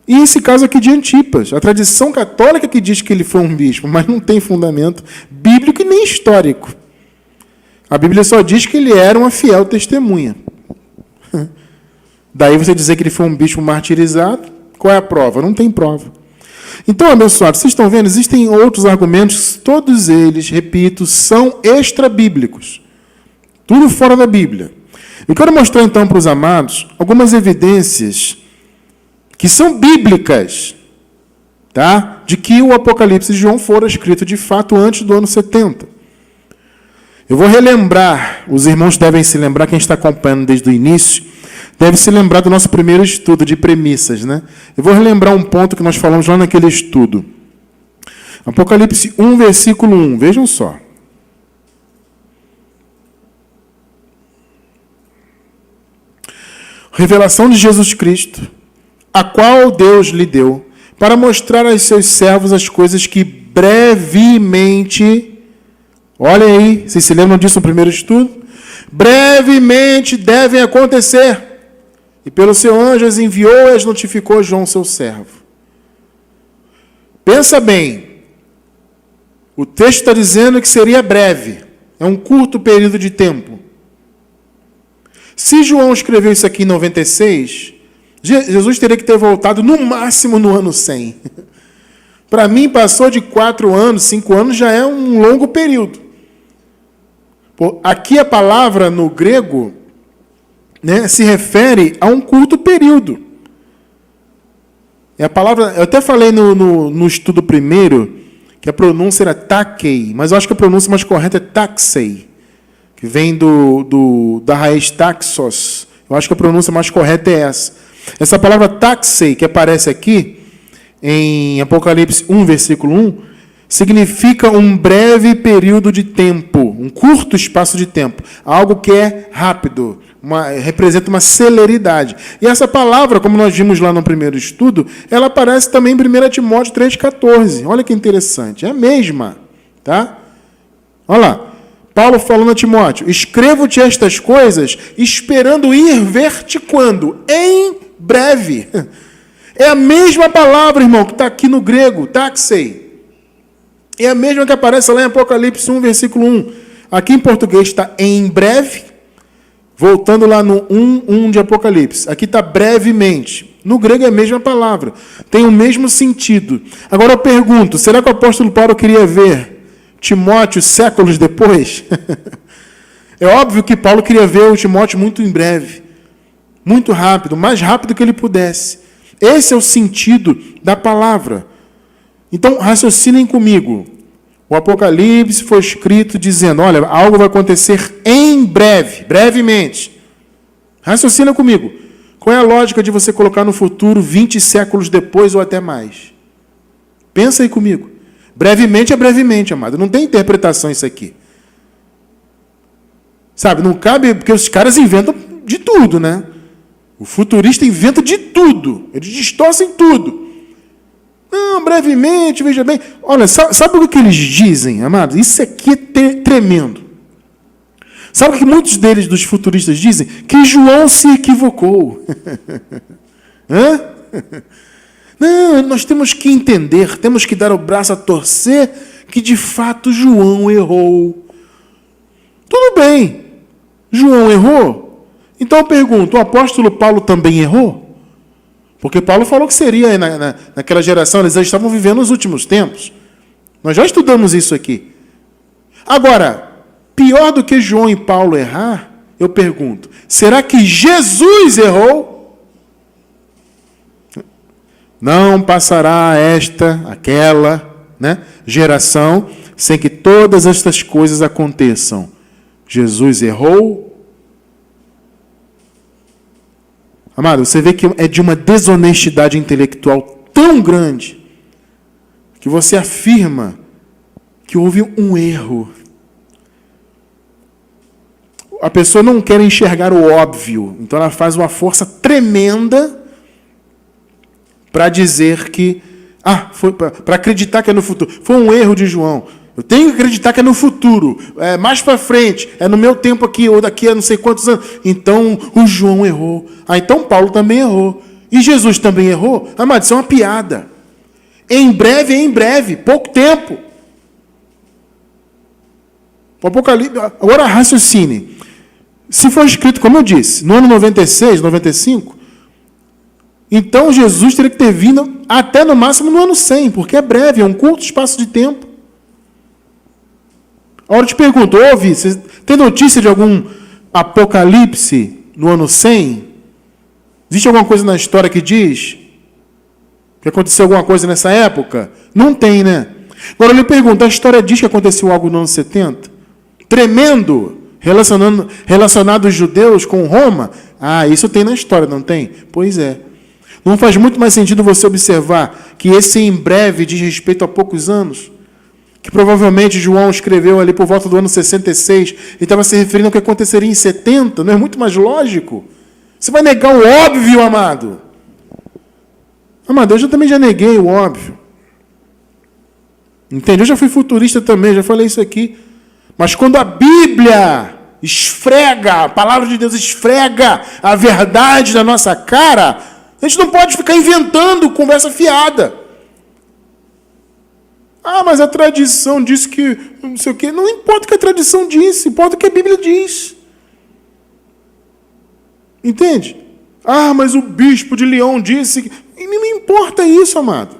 E esse caso aqui de Antipas. A tradição católica que diz que ele foi um bispo, mas não tem fundamento bíblico e nem histórico. A Bíblia só diz que ele era uma fiel testemunha. Daí você dizer que ele foi um bispo martirizado, qual é a prova? Não tem prova. Então, abençoados, vocês estão vendo? Existem outros argumentos, todos eles, repito, são extra-bíblicos. Tudo fora da Bíblia. Eu quero mostrar, então, para os amados, algumas evidências que são bíblicas, tá? De que o Apocalipse de João fora escrito, de fato, antes do ano 70. Eu vou relembrar, os irmãos devem se lembrar, quem está acompanhando desde o início, deve se lembrar do nosso primeiro estudo de premissas, né? Eu vou relembrar um ponto que nós falamos lá naquele estudo. Apocalipse 1, versículo 1. Vejam só. revelação de Jesus Cristo, a qual Deus lhe deu, para mostrar aos seus servos as coisas que brevemente, olhem aí, vocês se lembram disso no primeiro estudo? Brevemente devem acontecer. E pelo seu anjo as enviou e as notificou a João, seu servo. Pensa bem, o texto está dizendo que seria breve, é um curto período de tempo. Se João escreveu isso aqui em 96, Jesus teria que ter voltado no máximo no ano 100. Para mim, passou de 4 anos, 5 anos, já é um longo período. Aqui a palavra no grego, né, se refere a um curto período. É a palavra, eu até falei no estudo primeiro, que a pronúncia era takei, mas eu acho que a pronúncia mais correta é taxei, que vem da raiz taxos. Eu acho que a pronúncia mais correta é essa. Essa palavra taxei, que aparece aqui, em Apocalipse 1, versículo 1, significa um breve período de tempo, um curto espaço de tempo, algo que é rápido, representa uma celeridade. E essa palavra, como nós vimos lá no primeiro estudo, ela aparece também em 1 Timóteo 3,14. Olha que interessante, é a mesma. Tá? Olha lá, Paulo falando a Timóteo, escrevo-te estas coisas, esperando ir ver-te quando? Em breve. É a mesma palavra, irmão, que está aqui no grego, taxei. É a mesma que aparece lá em Apocalipse 1, versículo 1. Aqui em português está em breve, voltando lá no 1 de Apocalipse. Aqui está brevemente. No grego é a mesma palavra. Tem o mesmo sentido. Agora eu pergunto, será que o apóstolo Paulo queria ver Timóteo séculos depois? É óbvio que Paulo queria ver o Timóteo muito em breve. Muito rápido, mais rápido que ele pudesse. Esse é o sentido da palavra. Então, raciocinem comigo. O Apocalipse foi escrito dizendo, olha, algo vai acontecer em breve, brevemente. Raciocina comigo. Qual é a lógica de você colocar no futuro 20 séculos depois ou até mais? Pensa aí comigo. Brevemente é brevemente, amado. Não tem interpretação isso aqui. Sabe, não cabe, porque os caras inventam de tudo, né? O futurista inventa de tudo. Eles distorcem tudo. Não, brevemente, veja bem. Olha, sabe o que eles dizem, amados? Isso aqui é tremendo. Sabe o que muitos deles, dos futuristas, dizem? Que João se equivocou. Hã? Não, nós temos que entender, temos que dar o braço a torcer que, de fato, João errou. Tudo bem. João errou? Então eu pergunto, o apóstolo Paulo também errou? Porque Paulo falou que seria naquela geração, eles já estavam vivendo os últimos tempos. Nós já estudamos isso aqui. Agora, pior do que João e Paulo errar, eu pergunto, será que Jesus errou? Não passará aquela, né, geração sem que todas estas coisas aconteçam. Jesus errou? Amado, você vê que é de uma desonestidade intelectual tão grande que você afirma que houve um erro. A pessoa não quer enxergar o óbvio, então ela faz uma força tremenda para dizer que, para acreditar que é no futuro. Foi um erro de João. Eu tenho que acreditar que é no futuro, é mais para frente, é no meu tempo aqui, ou daqui a não sei quantos anos. Então, o João errou. Então, Paulo também errou. E Jesus também errou? Amado, isso é uma piada. Em breve, pouco tempo. O Apocalipse, agora raciocine. Se for escrito, como eu disse, no ano 96, 95, então Jesus teria que ter vindo até no máximo no ano 100, porque é breve, é um curto espaço de tempo. Agora eu te pergunto, tem notícia de algum apocalipse no ano 100? Existe alguma coisa na história que diz que aconteceu alguma coisa nessa época? Não tem, né? Agora eu lhe pergunto, a história diz que aconteceu algo no ano 70? Tremendo, relacionado os judeus com Roma? Isso tem na história, não tem? Pois é. Não faz muito mais sentido você observar que esse em breve diz respeito a poucos anos? Que provavelmente João escreveu ali por volta do ano 66, e estava se referindo ao que aconteceria em 70, não é muito mais lógico? Você vai negar o óbvio, amado. Amado, eu também já neguei o óbvio. Entende? Eu já fui futurista também, já falei isso aqui. Mas quando a Bíblia esfrega, a palavra de Deus esfrega a verdade na nossa cara, a gente não pode ficar inventando conversa fiada. Ah, mas a tradição diz que não sei o quê. Não importa o que a tradição diz, importa o que a Bíblia diz. Entende? Ah, mas o bispo de Lyon disse que... E não importa isso, amado.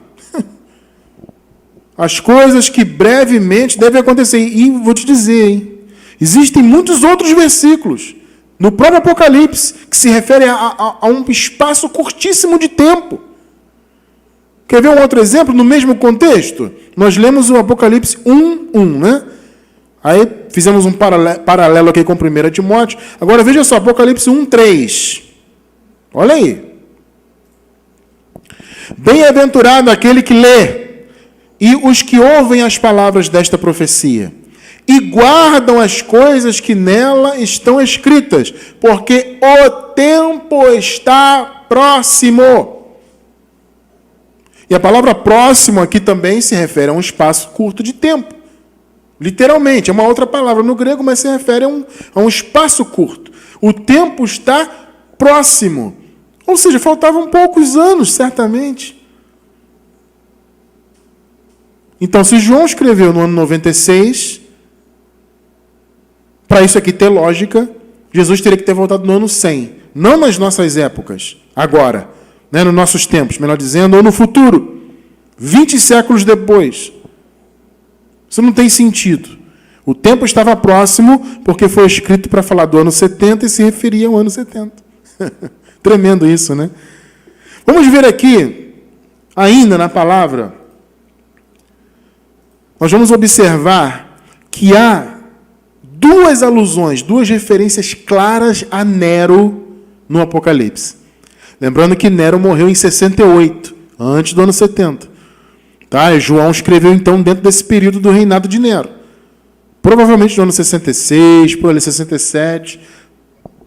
As coisas que brevemente devem acontecer. E vou te dizer, hein? Existem muitos outros versículos no próprio Apocalipse que se referem a um espaço curtíssimo de tempo. Quer ver um outro exemplo no mesmo contexto? Nós lemos o Apocalipse 1:1, né? Aí fizemos um paralelo aqui com 1 Timóteo. Agora veja só, Apocalipse 1:3. Olha aí. Bem-aventurado aquele que lê e os que ouvem as palavras desta profecia e guardam as coisas que nela estão escritas, porque o tempo está próximo. E a palavra próximo aqui também se refere a um espaço curto de tempo. Literalmente, é uma outra palavra no grego, mas se refere a um espaço curto. O tempo está próximo. Ou seja, faltavam poucos anos, certamente. Então, se João escreveu no ano 96, para isso aqui ter lógica, Jesus teria que ter voltado no ano 100. Não nas nossas épocas, agora, né, nos nossos tempos, melhor dizendo, ou no futuro, 20 séculos depois. Isso não tem sentido. O tempo estava próximo porque foi escrito para falar do ano 70 e se referia ao ano 70. Tremendo isso, né? Vamos ver aqui, ainda na palavra, nós vamos observar que há duas alusões, duas referências claras a Nero no Apocalipse. Lembrando que Nero morreu em 68, antes do ano 70. Tá? E João escreveu, então, dentro desse período do reinado de Nero. Provavelmente no ano 66, por ali 67.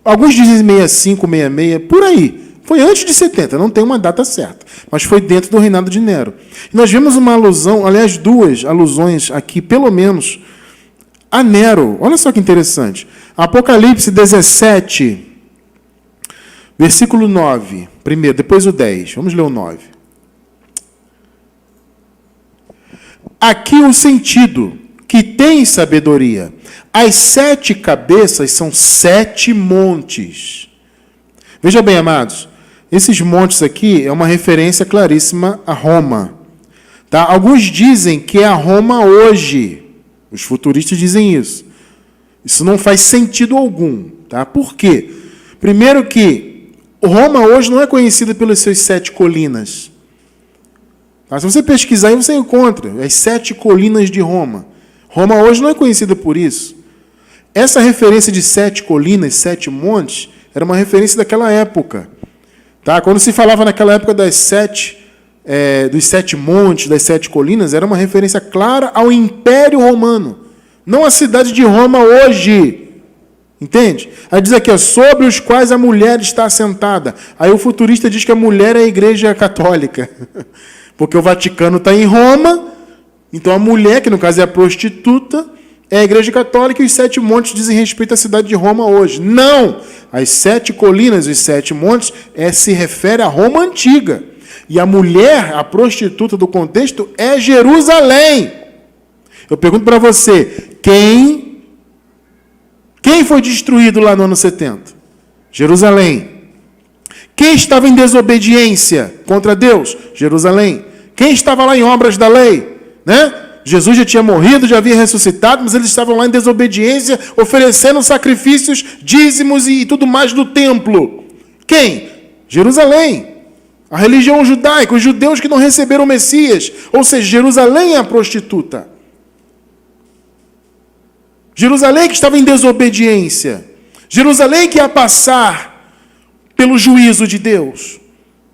Alguns dizem 65, 66, por aí. Foi antes de 70, não tem uma data certa. Mas foi dentro do reinado de Nero. E nós vemos uma alusão, aliás, duas alusões aqui, pelo menos, a Nero. Olha só que interessante. Apocalipse 17, versículo 9. Primeiro, depois o 10. Vamos ler o 9. Aqui o sentido, que tem sabedoria. As 7 cabeças são 7 montes. Veja bem, amados, esses montes aqui é uma referência claríssima a Roma. Tá? Alguns dizem que é a Roma hoje. Os futuristas dizem isso. Isso não faz sentido algum. Tá? Por quê? Primeiro que Roma hoje não é conhecida pelas suas 7 colinas. Tá? Se você pesquisar aí, você encontra as 7 colinas de Roma. Roma hoje não é conhecida por isso. Essa referência de 7 colinas, 7 montes, era uma referência daquela época. Tá? Quando se falava naquela época dos 7 montes, das 7 colinas, era uma referência clara ao Império Romano, não à cidade de Roma hoje. Entende? Aí diz aqui, sobre os quais a mulher está assentada. Aí o futurista diz que a mulher é a Igreja Católica, porque o Vaticano está em Roma, então a mulher, que no caso é a prostituta, é a Igreja Católica, e os 7 montes dizem respeito à cidade de Roma hoje. Não! As 7 colinas, os 7 montes, se refere à Roma antiga. E a mulher, a prostituta do contexto, é Jerusalém. Eu pergunto para você, quem foi destruído lá no ano 70? Jerusalém. Quem estava em desobediência contra Deus? Jerusalém. Quem estava lá em obras da lei? Né? Jesus já tinha morrido, já havia ressuscitado, mas eles estavam lá em desobediência, oferecendo sacrifícios, dízimos e tudo mais do templo. Quem? Jerusalém. A religião judaica, os judeus que não receberam o Messias. Ou seja, Jerusalém é a prostituta. Jerusalém que estava em desobediência. Jerusalém que ia passar pelo juízo de Deus.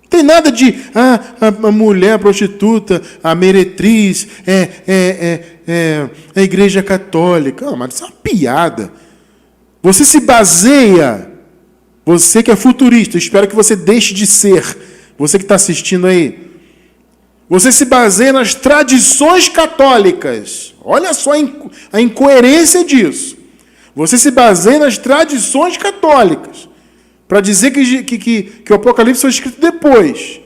Não tem nada de a mulher, a prostituta, a meretriz, a Igreja Católica. Mas isso é uma piada. Você se baseia Você que é futurista, eu espero que você deixe de ser. Você que está assistindo aí. Você se baseia nas tradições católicas. Olha só a incoerência disso. Você se baseia nas tradições católicas para dizer que o Apocalipse foi escrito depois.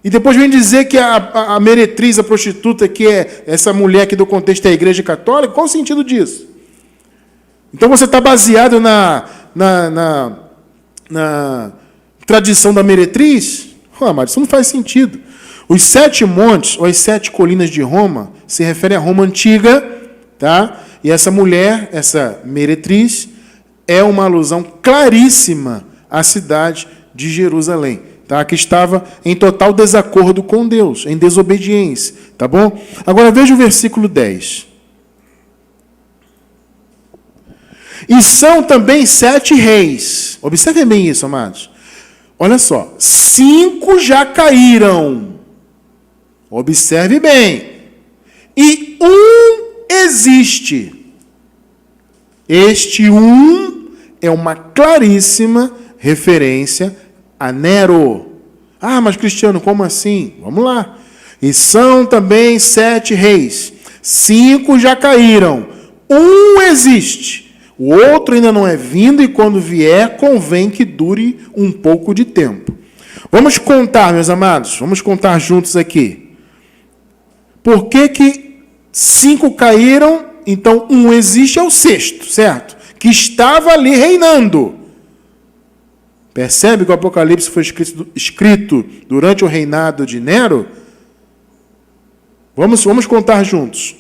E depois vem dizer que a meretriz, a prostituta, que é essa mulher que do contexto é a Igreja Católica. Qual o sentido disso? Então você está baseado na tradição da meretriz? Mas isso não faz sentido. Os 7 montes, ou as 7 colinas de Roma, se referem à Roma antiga, tá? E essa mulher, essa meretriz, é uma alusão claríssima à cidade de Jerusalém, tá? Que estava em total desacordo com Deus, em desobediência, tá bom? Agora veja o versículo 10. E são também 7 reis. Observem bem isso, amados. Olha só, 5 já caíram. Observe bem. E um existe. Este um é uma claríssima referência a Nero. Mas Cristiano, como assim? Vamos lá. E são também 7 reis. 5 já caíram. Um existe. O outro ainda não é vindo, e quando vier, convém que dure um pouco de tempo. Vamos contar, meus amados. Vamos contar juntos aqui. Por que 5 caíram? Então, um existe, é o 6º, certo? Que estava ali reinando. Percebe que o Apocalipse foi escrito durante o reinado de Nero? Vamos contar juntos.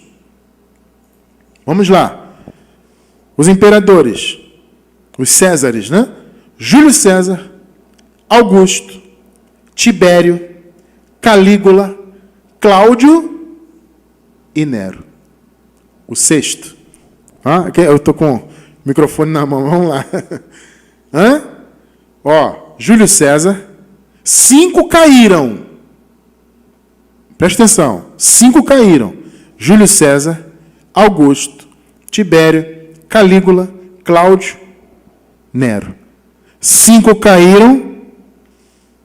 Vamos lá. Os imperadores, os Césares, né? Júlio César, Augusto, Tibério, Calígula, Cláudio e Nero. O 6º. Eu estou com o microfone na mão, vamos lá. Júlio César, 5 caíram. Presta atenção, 5 caíram. Júlio César, Augusto, Tibério, Calígula, Cláudio, Nero. 5 caíram,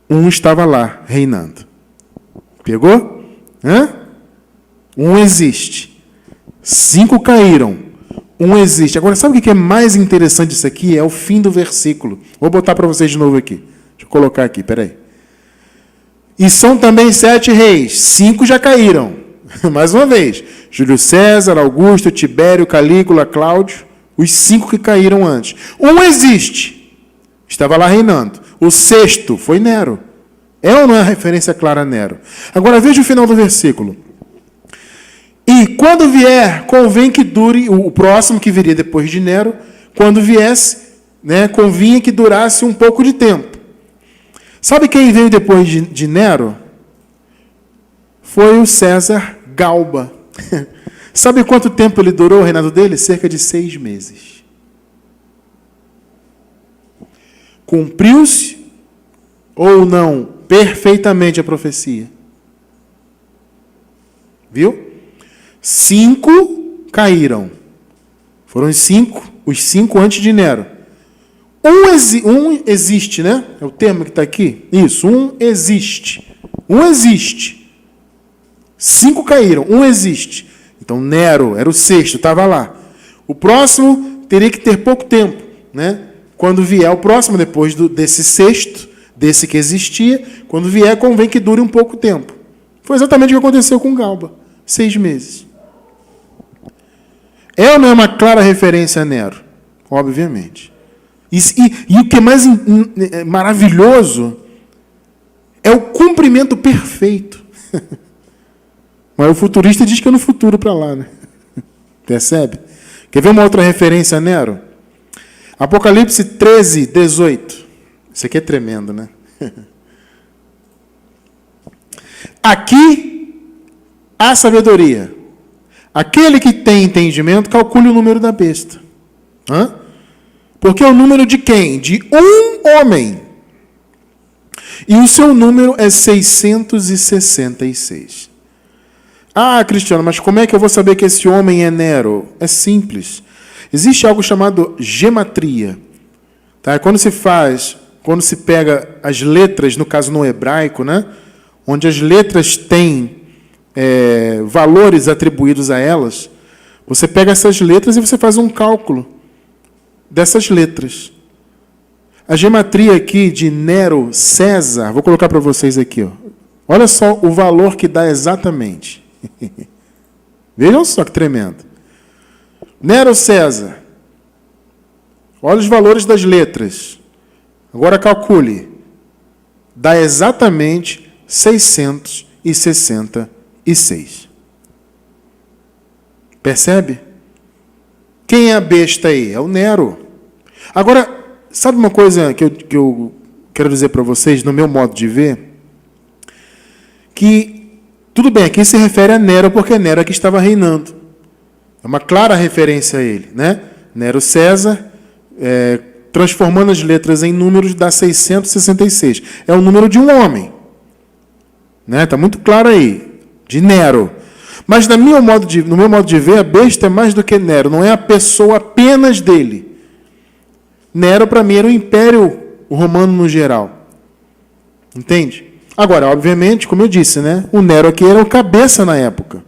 um estava lá, reinando. Pegou? Um existe. 5 caíram, um existe. Agora, sabe o que é mais interessante disso aqui? É o fim do versículo. Vou botar para vocês de novo aqui. Deixa eu colocar aqui, peraí. E são também 7 reis. 5 já caíram. Mais uma vez. Júlio César, Augusto, Tibério, Calígula, Cláudio. Os 5 que caíram antes. Um existe. Estava lá reinando. O 6º foi Nero. É ou não é referência clara a Nero? Agora veja o final do versículo. E quando vier, convém que dure, o próximo que viria depois de Nero, quando viesse, convinha que durasse um pouco de tempo. Sabe quem veio depois de Nero? Foi o César Galba. Sabe quanto tempo ele durou, o reinado dele? Cerca de 6 meses. Cumpriu-se ou não perfeitamente a profecia? Viu? 5 caíram. Foram os 5 antes de Nero. Um existe, né? É o termo que está aqui? Isso, um existe. Um existe. 5 caíram, um existe. Então, Nero era o 6º, estava lá. O próximo teria que ter pouco tempo, né? Quando vier o próximo, depois desse 6º, desse que existia, quando vier, convém que dure um pouco tempo. Foi exatamente o que aconteceu com Galba. 6 meses. É ou não é uma clara referência a Nero? Obviamente. E o que é mais maravilhoso é o cumprimento perfeito. Mas o futurista diz que é no futuro para lá, né? Percebe? Quer ver uma outra referência a Nero? Apocalipse 13, 18. Isso aqui é tremendo, né? Aqui há sabedoria. Aquele que tem entendimento, calcule o número da besta. Porque é o número de quem? De um homem. E o seu número é 666. Cristiano, mas como é que eu vou saber que esse homem é Nero? É simples. Existe algo chamado gematria. Tá? Quando se pega as letras, no caso no hebraico, né? Onde as letras têm valores atribuídos a elas, você pega essas letras e você faz um cálculo dessas letras. A gematria aqui de Nero César, vou colocar para vocês aqui, ó. Olha só o valor que dá exatamente. Vejam só que tremendo. Nero César. Olha os valores das letras. Agora calcule. Dá exatamente 666. Percebe? Quem é a besta aí? É o Nero. Agora, sabe uma coisa que eu quero dizer para vocês, no meu modo de ver? Que, tudo bem, aqui se refere a Nero, porque Nero é que estava reinando. É uma clara referência a ele, né? Nero César, transformando as letras em números, dá 666. É o número de um homem. Né? Está muito claro aí, de Nero. Mas no meu modo de ver, a besta é mais do que Nero, não é a pessoa apenas dele. Nero, para mim, era o Império Romano no geral. Entende? Agora, obviamente, como eu disse, né? O Nero aqui era o cabeça na época.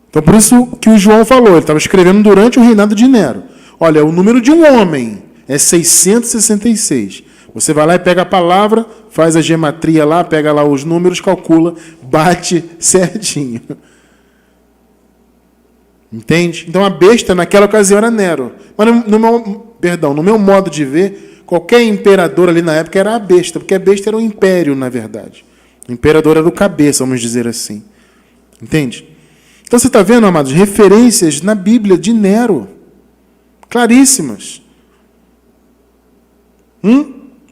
Então, por isso que o João falou, ele estava escrevendo durante o reinado de Nero. Olha, o número de um homem é 666. Você vai lá e pega a palavra, faz a gematria lá, pega lá os números, calcula, bate certinho. Entende? Então a besta naquela ocasião era Nero. Mas no meu modo de ver, qualquer imperador ali na época era a besta, porque a besta era o império, na verdade. O imperador era o cabeça, vamos dizer assim. Entende? Então você está vendo, amados, referências na Bíblia de Nero. Claríssimas.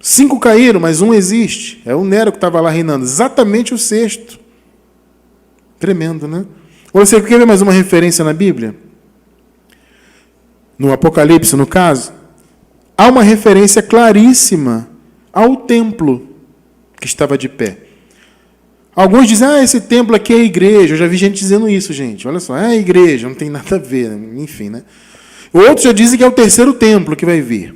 5 caíram, mas um existe. É o Nero que estava lá reinando. Exatamente o sexto. Tremendo, né? Você quer ver mais uma referência na Bíblia? No Apocalipse, no caso, há uma referência claríssima ao templo que estava de pé. Alguns dizem, esse templo aqui é a igreja. Eu já vi gente dizendo isso, gente. Olha só, é a igreja, não tem nada a ver. Enfim, né? Outros já dizem que é o terceiro templo que vai vir.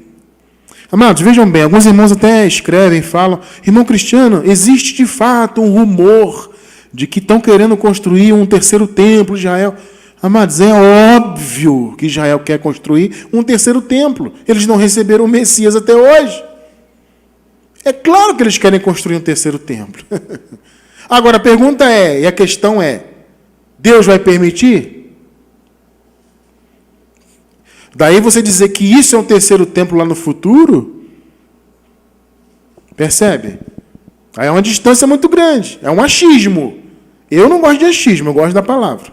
Amados, vejam bem, alguns irmãos até escrevem, falam, irmão Cristiano, existe de fato um rumor de que estão querendo construir um terceiro templo de Israel. Amados, é óbvio que Israel quer construir um terceiro templo. Eles não receberam o Messias até hoje. É claro que eles querem construir um terceiro templo. Agora, a pergunta e a questão é, Deus vai permitir? Daí você dizer que isso é um terceiro templo lá no futuro? Percebe? Aí é uma distância muito grande. É um achismo. Eu não gosto de achismo, eu gosto da palavra.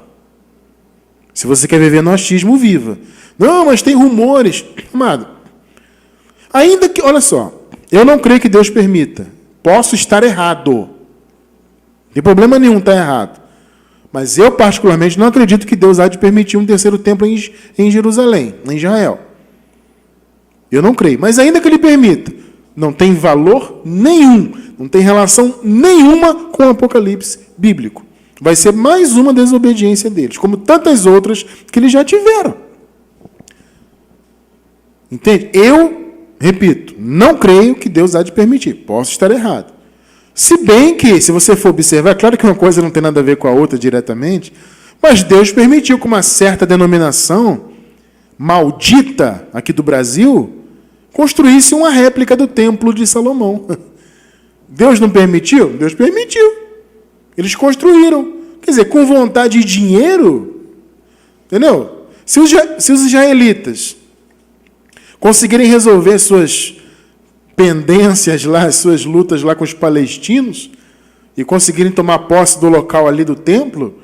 Se você quer viver no achismo, viva. Não, mas tem rumores. Amado, ainda que, olha só, eu não creio que Deus permita. Posso estar errado. Não tem problema nenhum estar errado. Mas eu, particularmente, não acredito que Deus há de permitir um terceiro templo em Jerusalém, em Israel. Eu não creio. Mas ainda que Ele permita, não tem valor nenhum, não tem relação nenhuma com o Apocalipse bíblico. Vai ser mais uma desobediência deles, como tantas outras que eles já tiveram. Entende? Eu, repito, não creio que Deus há de permitir. Posso estar errado. Se bem que, se você for observar, é claro que uma coisa não tem nada a ver com a outra diretamente, mas Deus permitiu que uma certa denominação maldita aqui do Brasil construísse uma réplica do Templo de Salomão. Deus não permitiu? Deus permitiu. Eles construíram. Quer dizer, com vontade e dinheiro, entendeu? Se os israelitas conseguirem resolver suas pendências lá, suas lutas lá com os palestinos, e conseguirem tomar posse do local ali do templo,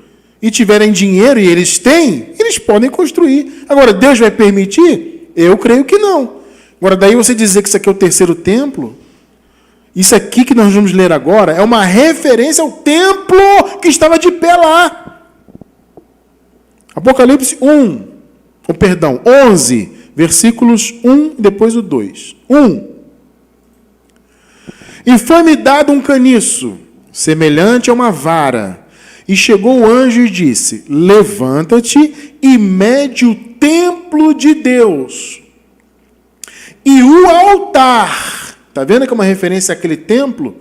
e tiverem dinheiro, e eles têm, eles podem construir. Agora, Deus vai permitir? Eu creio que não. Agora, daí você dizer que isso aqui é o terceiro templo, isso aqui que nós vamos ler agora, é uma referência ao templo que estava de pé lá. Apocalipse 11, versículos 1 e depois o 2. 1. E foi-me dado um caniço, semelhante a uma vara, e chegou o anjo e disse, levanta-te e mede o templo de Deus, e o altar. Está vendo que é uma referência àquele templo?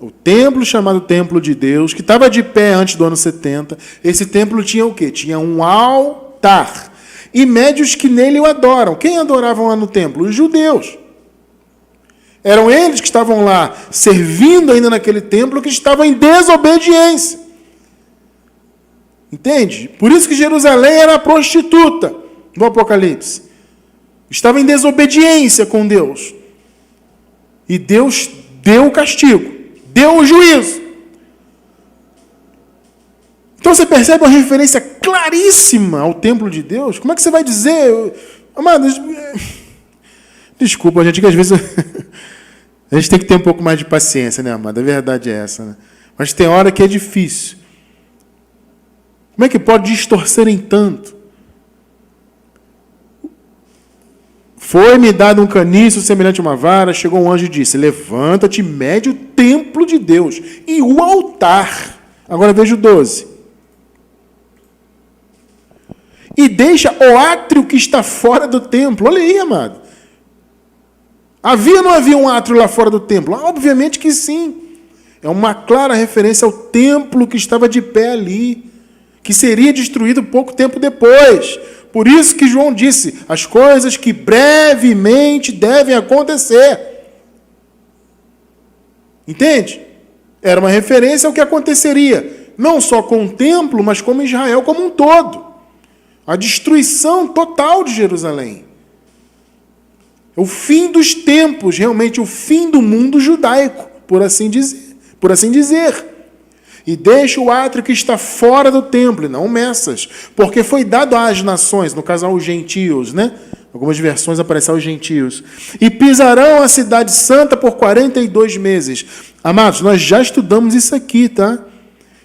O templo chamado Templo de Deus, que estava de pé antes do ano 70. Esse templo tinha o quê? Tinha um altar. E médios que nele o adoram. Quem adoravam lá no templo? Os judeus. Eram eles que estavam lá servindo ainda naquele templo, que estavam em desobediência. Entende? Por isso que Jerusalém era a prostituta do Apocalipse. Estava em desobediência com Deus. E Deus deu o castigo. Deu o juízo. Então você percebe uma referência claríssima ao templo de Deus? Como é que você vai dizer? Amados, desculpa, gente, que às vezes a gente tem que ter um pouco mais de paciência, né, amado? A verdade é essa, né? Mas tem hora que é difícil. Como é que pode distorcerem tanto? Foi-me dado um caniço semelhante a uma vara, chegou um anjo e disse, levanta-te, mede o templo de Deus e o altar. Agora veja o 12. E deixa o átrio que está fora do templo. Olha aí, amado. Havia ou não havia um átrio lá fora do templo? Obviamente que sim. É uma clara referência ao templo que estava de pé ali, que seria destruído pouco tempo depois. Por isso que João disse, as coisas que brevemente devem acontecer. Entende? Era uma referência ao que aconteceria, não só com o templo, mas como Israel como um todo. A destruição total de Jerusalém. O fim dos tempos, realmente o fim do mundo judaico, por assim dizer. E deixa o átrio que está fora do templo, e não meças, porque foi dado às nações, no caso aos gentios, né? Algumas versões aparecem aos gentios. E pisarão a cidade santa por 42 meses. Amados, nós já estudamos isso aqui, tá?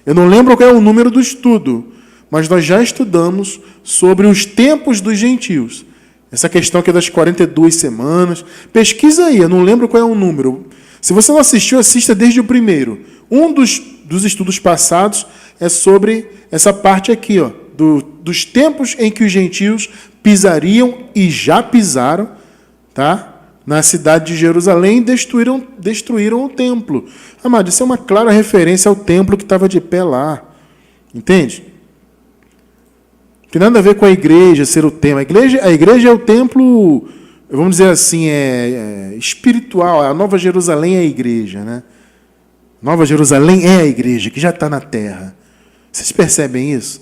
Eu não lembro qual é o número do estudo, mas nós já estudamos sobre os tempos dos gentios. Essa questão aqui das 42 semanas. Pesquisa aí, eu não lembro qual é o número. Se você não assistiu, assista desde o primeiro. Um dos estudos passados é sobre essa parte aqui, ó, dos tempos em que os gentios pisariam e já pisaram, tá? Na cidade de Jerusalém e destruíram o templo. Amado, isso é uma clara referência ao templo que estava de pé lá. Entende? Não tem nada a ver com a igreja ser o templo. A igreja é o templo, vamos dizer assim, espiritual. A Nova Jerusalém é a igreja, né? Nova Jerusalém é a igreja que já está na terra. Vocês percebem isso?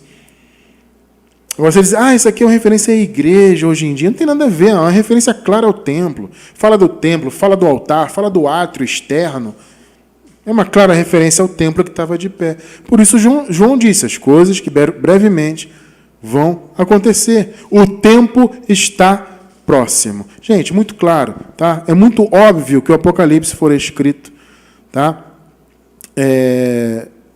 Agora você diz, isso aqui é uma referência à igreja hoje em dia. Não tem nada a ver, é uma referência clara ao templo. Fala do templo, fala do altar, fala do átrio externo. É uma clara referência ao templo que estava de pé. Por isso João disse, as coisas que brevemente vão acontecer. O tempo está próximo. Gente, muito claro, tá? É muito óbvio que o Apocalipse for escrito, tá?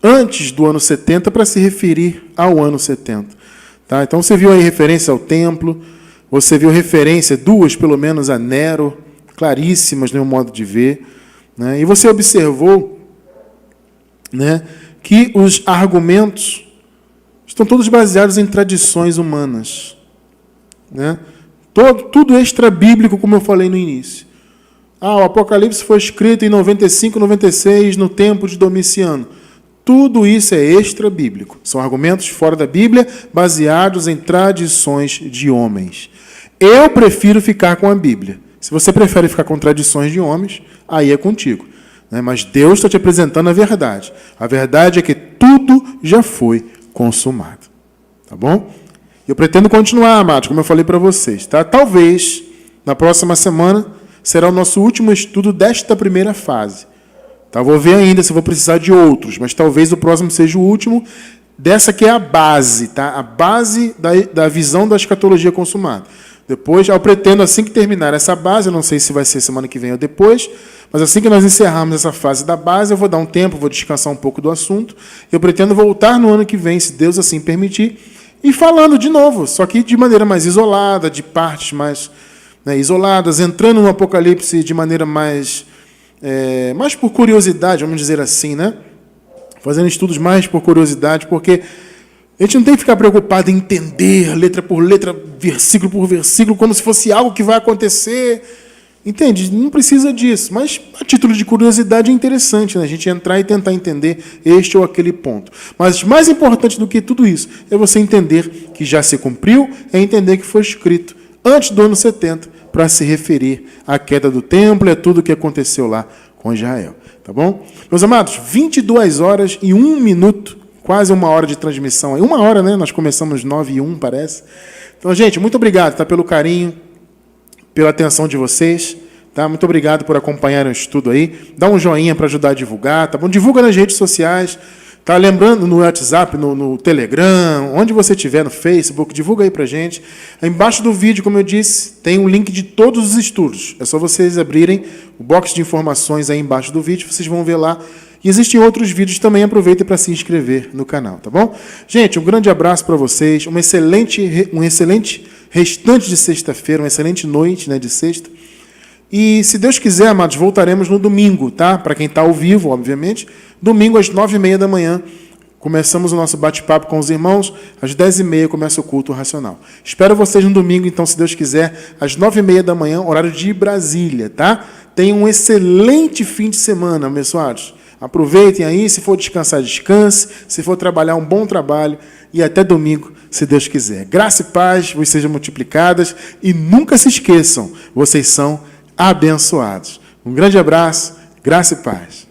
Antes do ano 70 para se referir ao ano 70. Tá? Então você viu aí referência ao templo, você viu referência, duas pelo menos, a Nero, claríssimas no meu modo de ver. Né? E você observou, né, que os argumentos estão todos baseados em tradições humanas. Né? Tudo extra-bíblico, como eu falei no início. O Apocalipse foi escrito em 95, 96, no tempo de Domiciano. Tudo isso é extra-bíblico. São argumentos fora da Bíblia, baseados em tradições de homens. Eu prefiro ficar com a Bíblia. Se você prefere ficar com tradições de homens, aí é contigo. Né? Mas Deus está te apresentando a verdade. A verdade é que tudo já foi consumado. Tá bom? Eu pretendo continuar, amados, como eu falei para vocês. Tá? Talvez, na próxima semana, será o nosso último estudo desta primeira fase. Tá? Vou ver ainda se vou precisar de outros, mas talvez o próximo seja o último. Dessa que é a base, tá? A base da visão da escatologia consumada. Depois, eu pretendo, assim que terminar essa base, eu não sei se vai ser semana que vem ou depois, mas assim que nós encerrarmos essa fase da base, eu vou dar um tempo, vou descansar um pouco do assunto. Eu pretendo voltar no ano que vem, se Deus assim permitir, e falando de novo, só que de maneira mais isolada, de partes mais isoladas, entrando no Apocalipse de maneira mais por curiosidade, vamos dizer assim, né? Fazendo estudos mais por curiosidade, porque a gente não tem que ficar preocupado em entender letra por letra, versículo por versículo, como se fosse algo que vai acontecer. Entende? Não precisa disso, mas a título de curiosidade é interessante, né? A gente entrar e tentar entender este ou aquele ponto. Mas mais importante do que tudo isso é você entender que já se cumpriu, é entender que foi escrito antes do ano 70 para se referir à queda do templo e a tudo o que aconteceu lá com Israel. Tá bom? Meus amados, 22 horas e 1 minuto, quase 1 hora de transmissão. 1 hora, né? Nós começamos 9h01, parece. Então, gente, muito obrigado, tá, pelo carinho, pela atenção de vocês, tá? Muito obrigado por acompanhar o estudo aí. Dá um joinha para ajudar a divulgar, tá bom? Divulga nas redes sociais, tá? Lembrando, no WhatsApp, no Telegram, onde você estiver, no Facebook, divulga aí pra gente. Embaixo do vídeo, como eu disse, tem um link de todos os estudos. É só vocês abrirem o box de informações aí embaixo do vídeo, vocês vão ver lá. E existem outros vídeos também, aproveitem para se inscrever no canal, tá bom? Gente, um grande abraço para vocês, um excelente restante de sexta-feira, uma excelente noite, né, de sexta. E, se Deus quiser, amados, voltaremos no domingo, tá? Para quem está ao vivo, obviamente. Domingo, às 9h30 da manhã, começamos o nosso bate-papo com os irmãos. Às 10h30 começa o culto racional. Espero vocês no domingo, então, se Deus quiser, às 9h30 da manhã, horário de Brasília, tá? Tenham um excelente fim de semana, abençoados. Aproveitem aí, se for descansar, descanse. Se for trabalhar, um bom trabalho. E até domingo, se Deus quiser. Graça e paz vos sejam multiplicadas. E nunca se esqueçam, vocês são abençoados. Um grande abraço, graça e paz.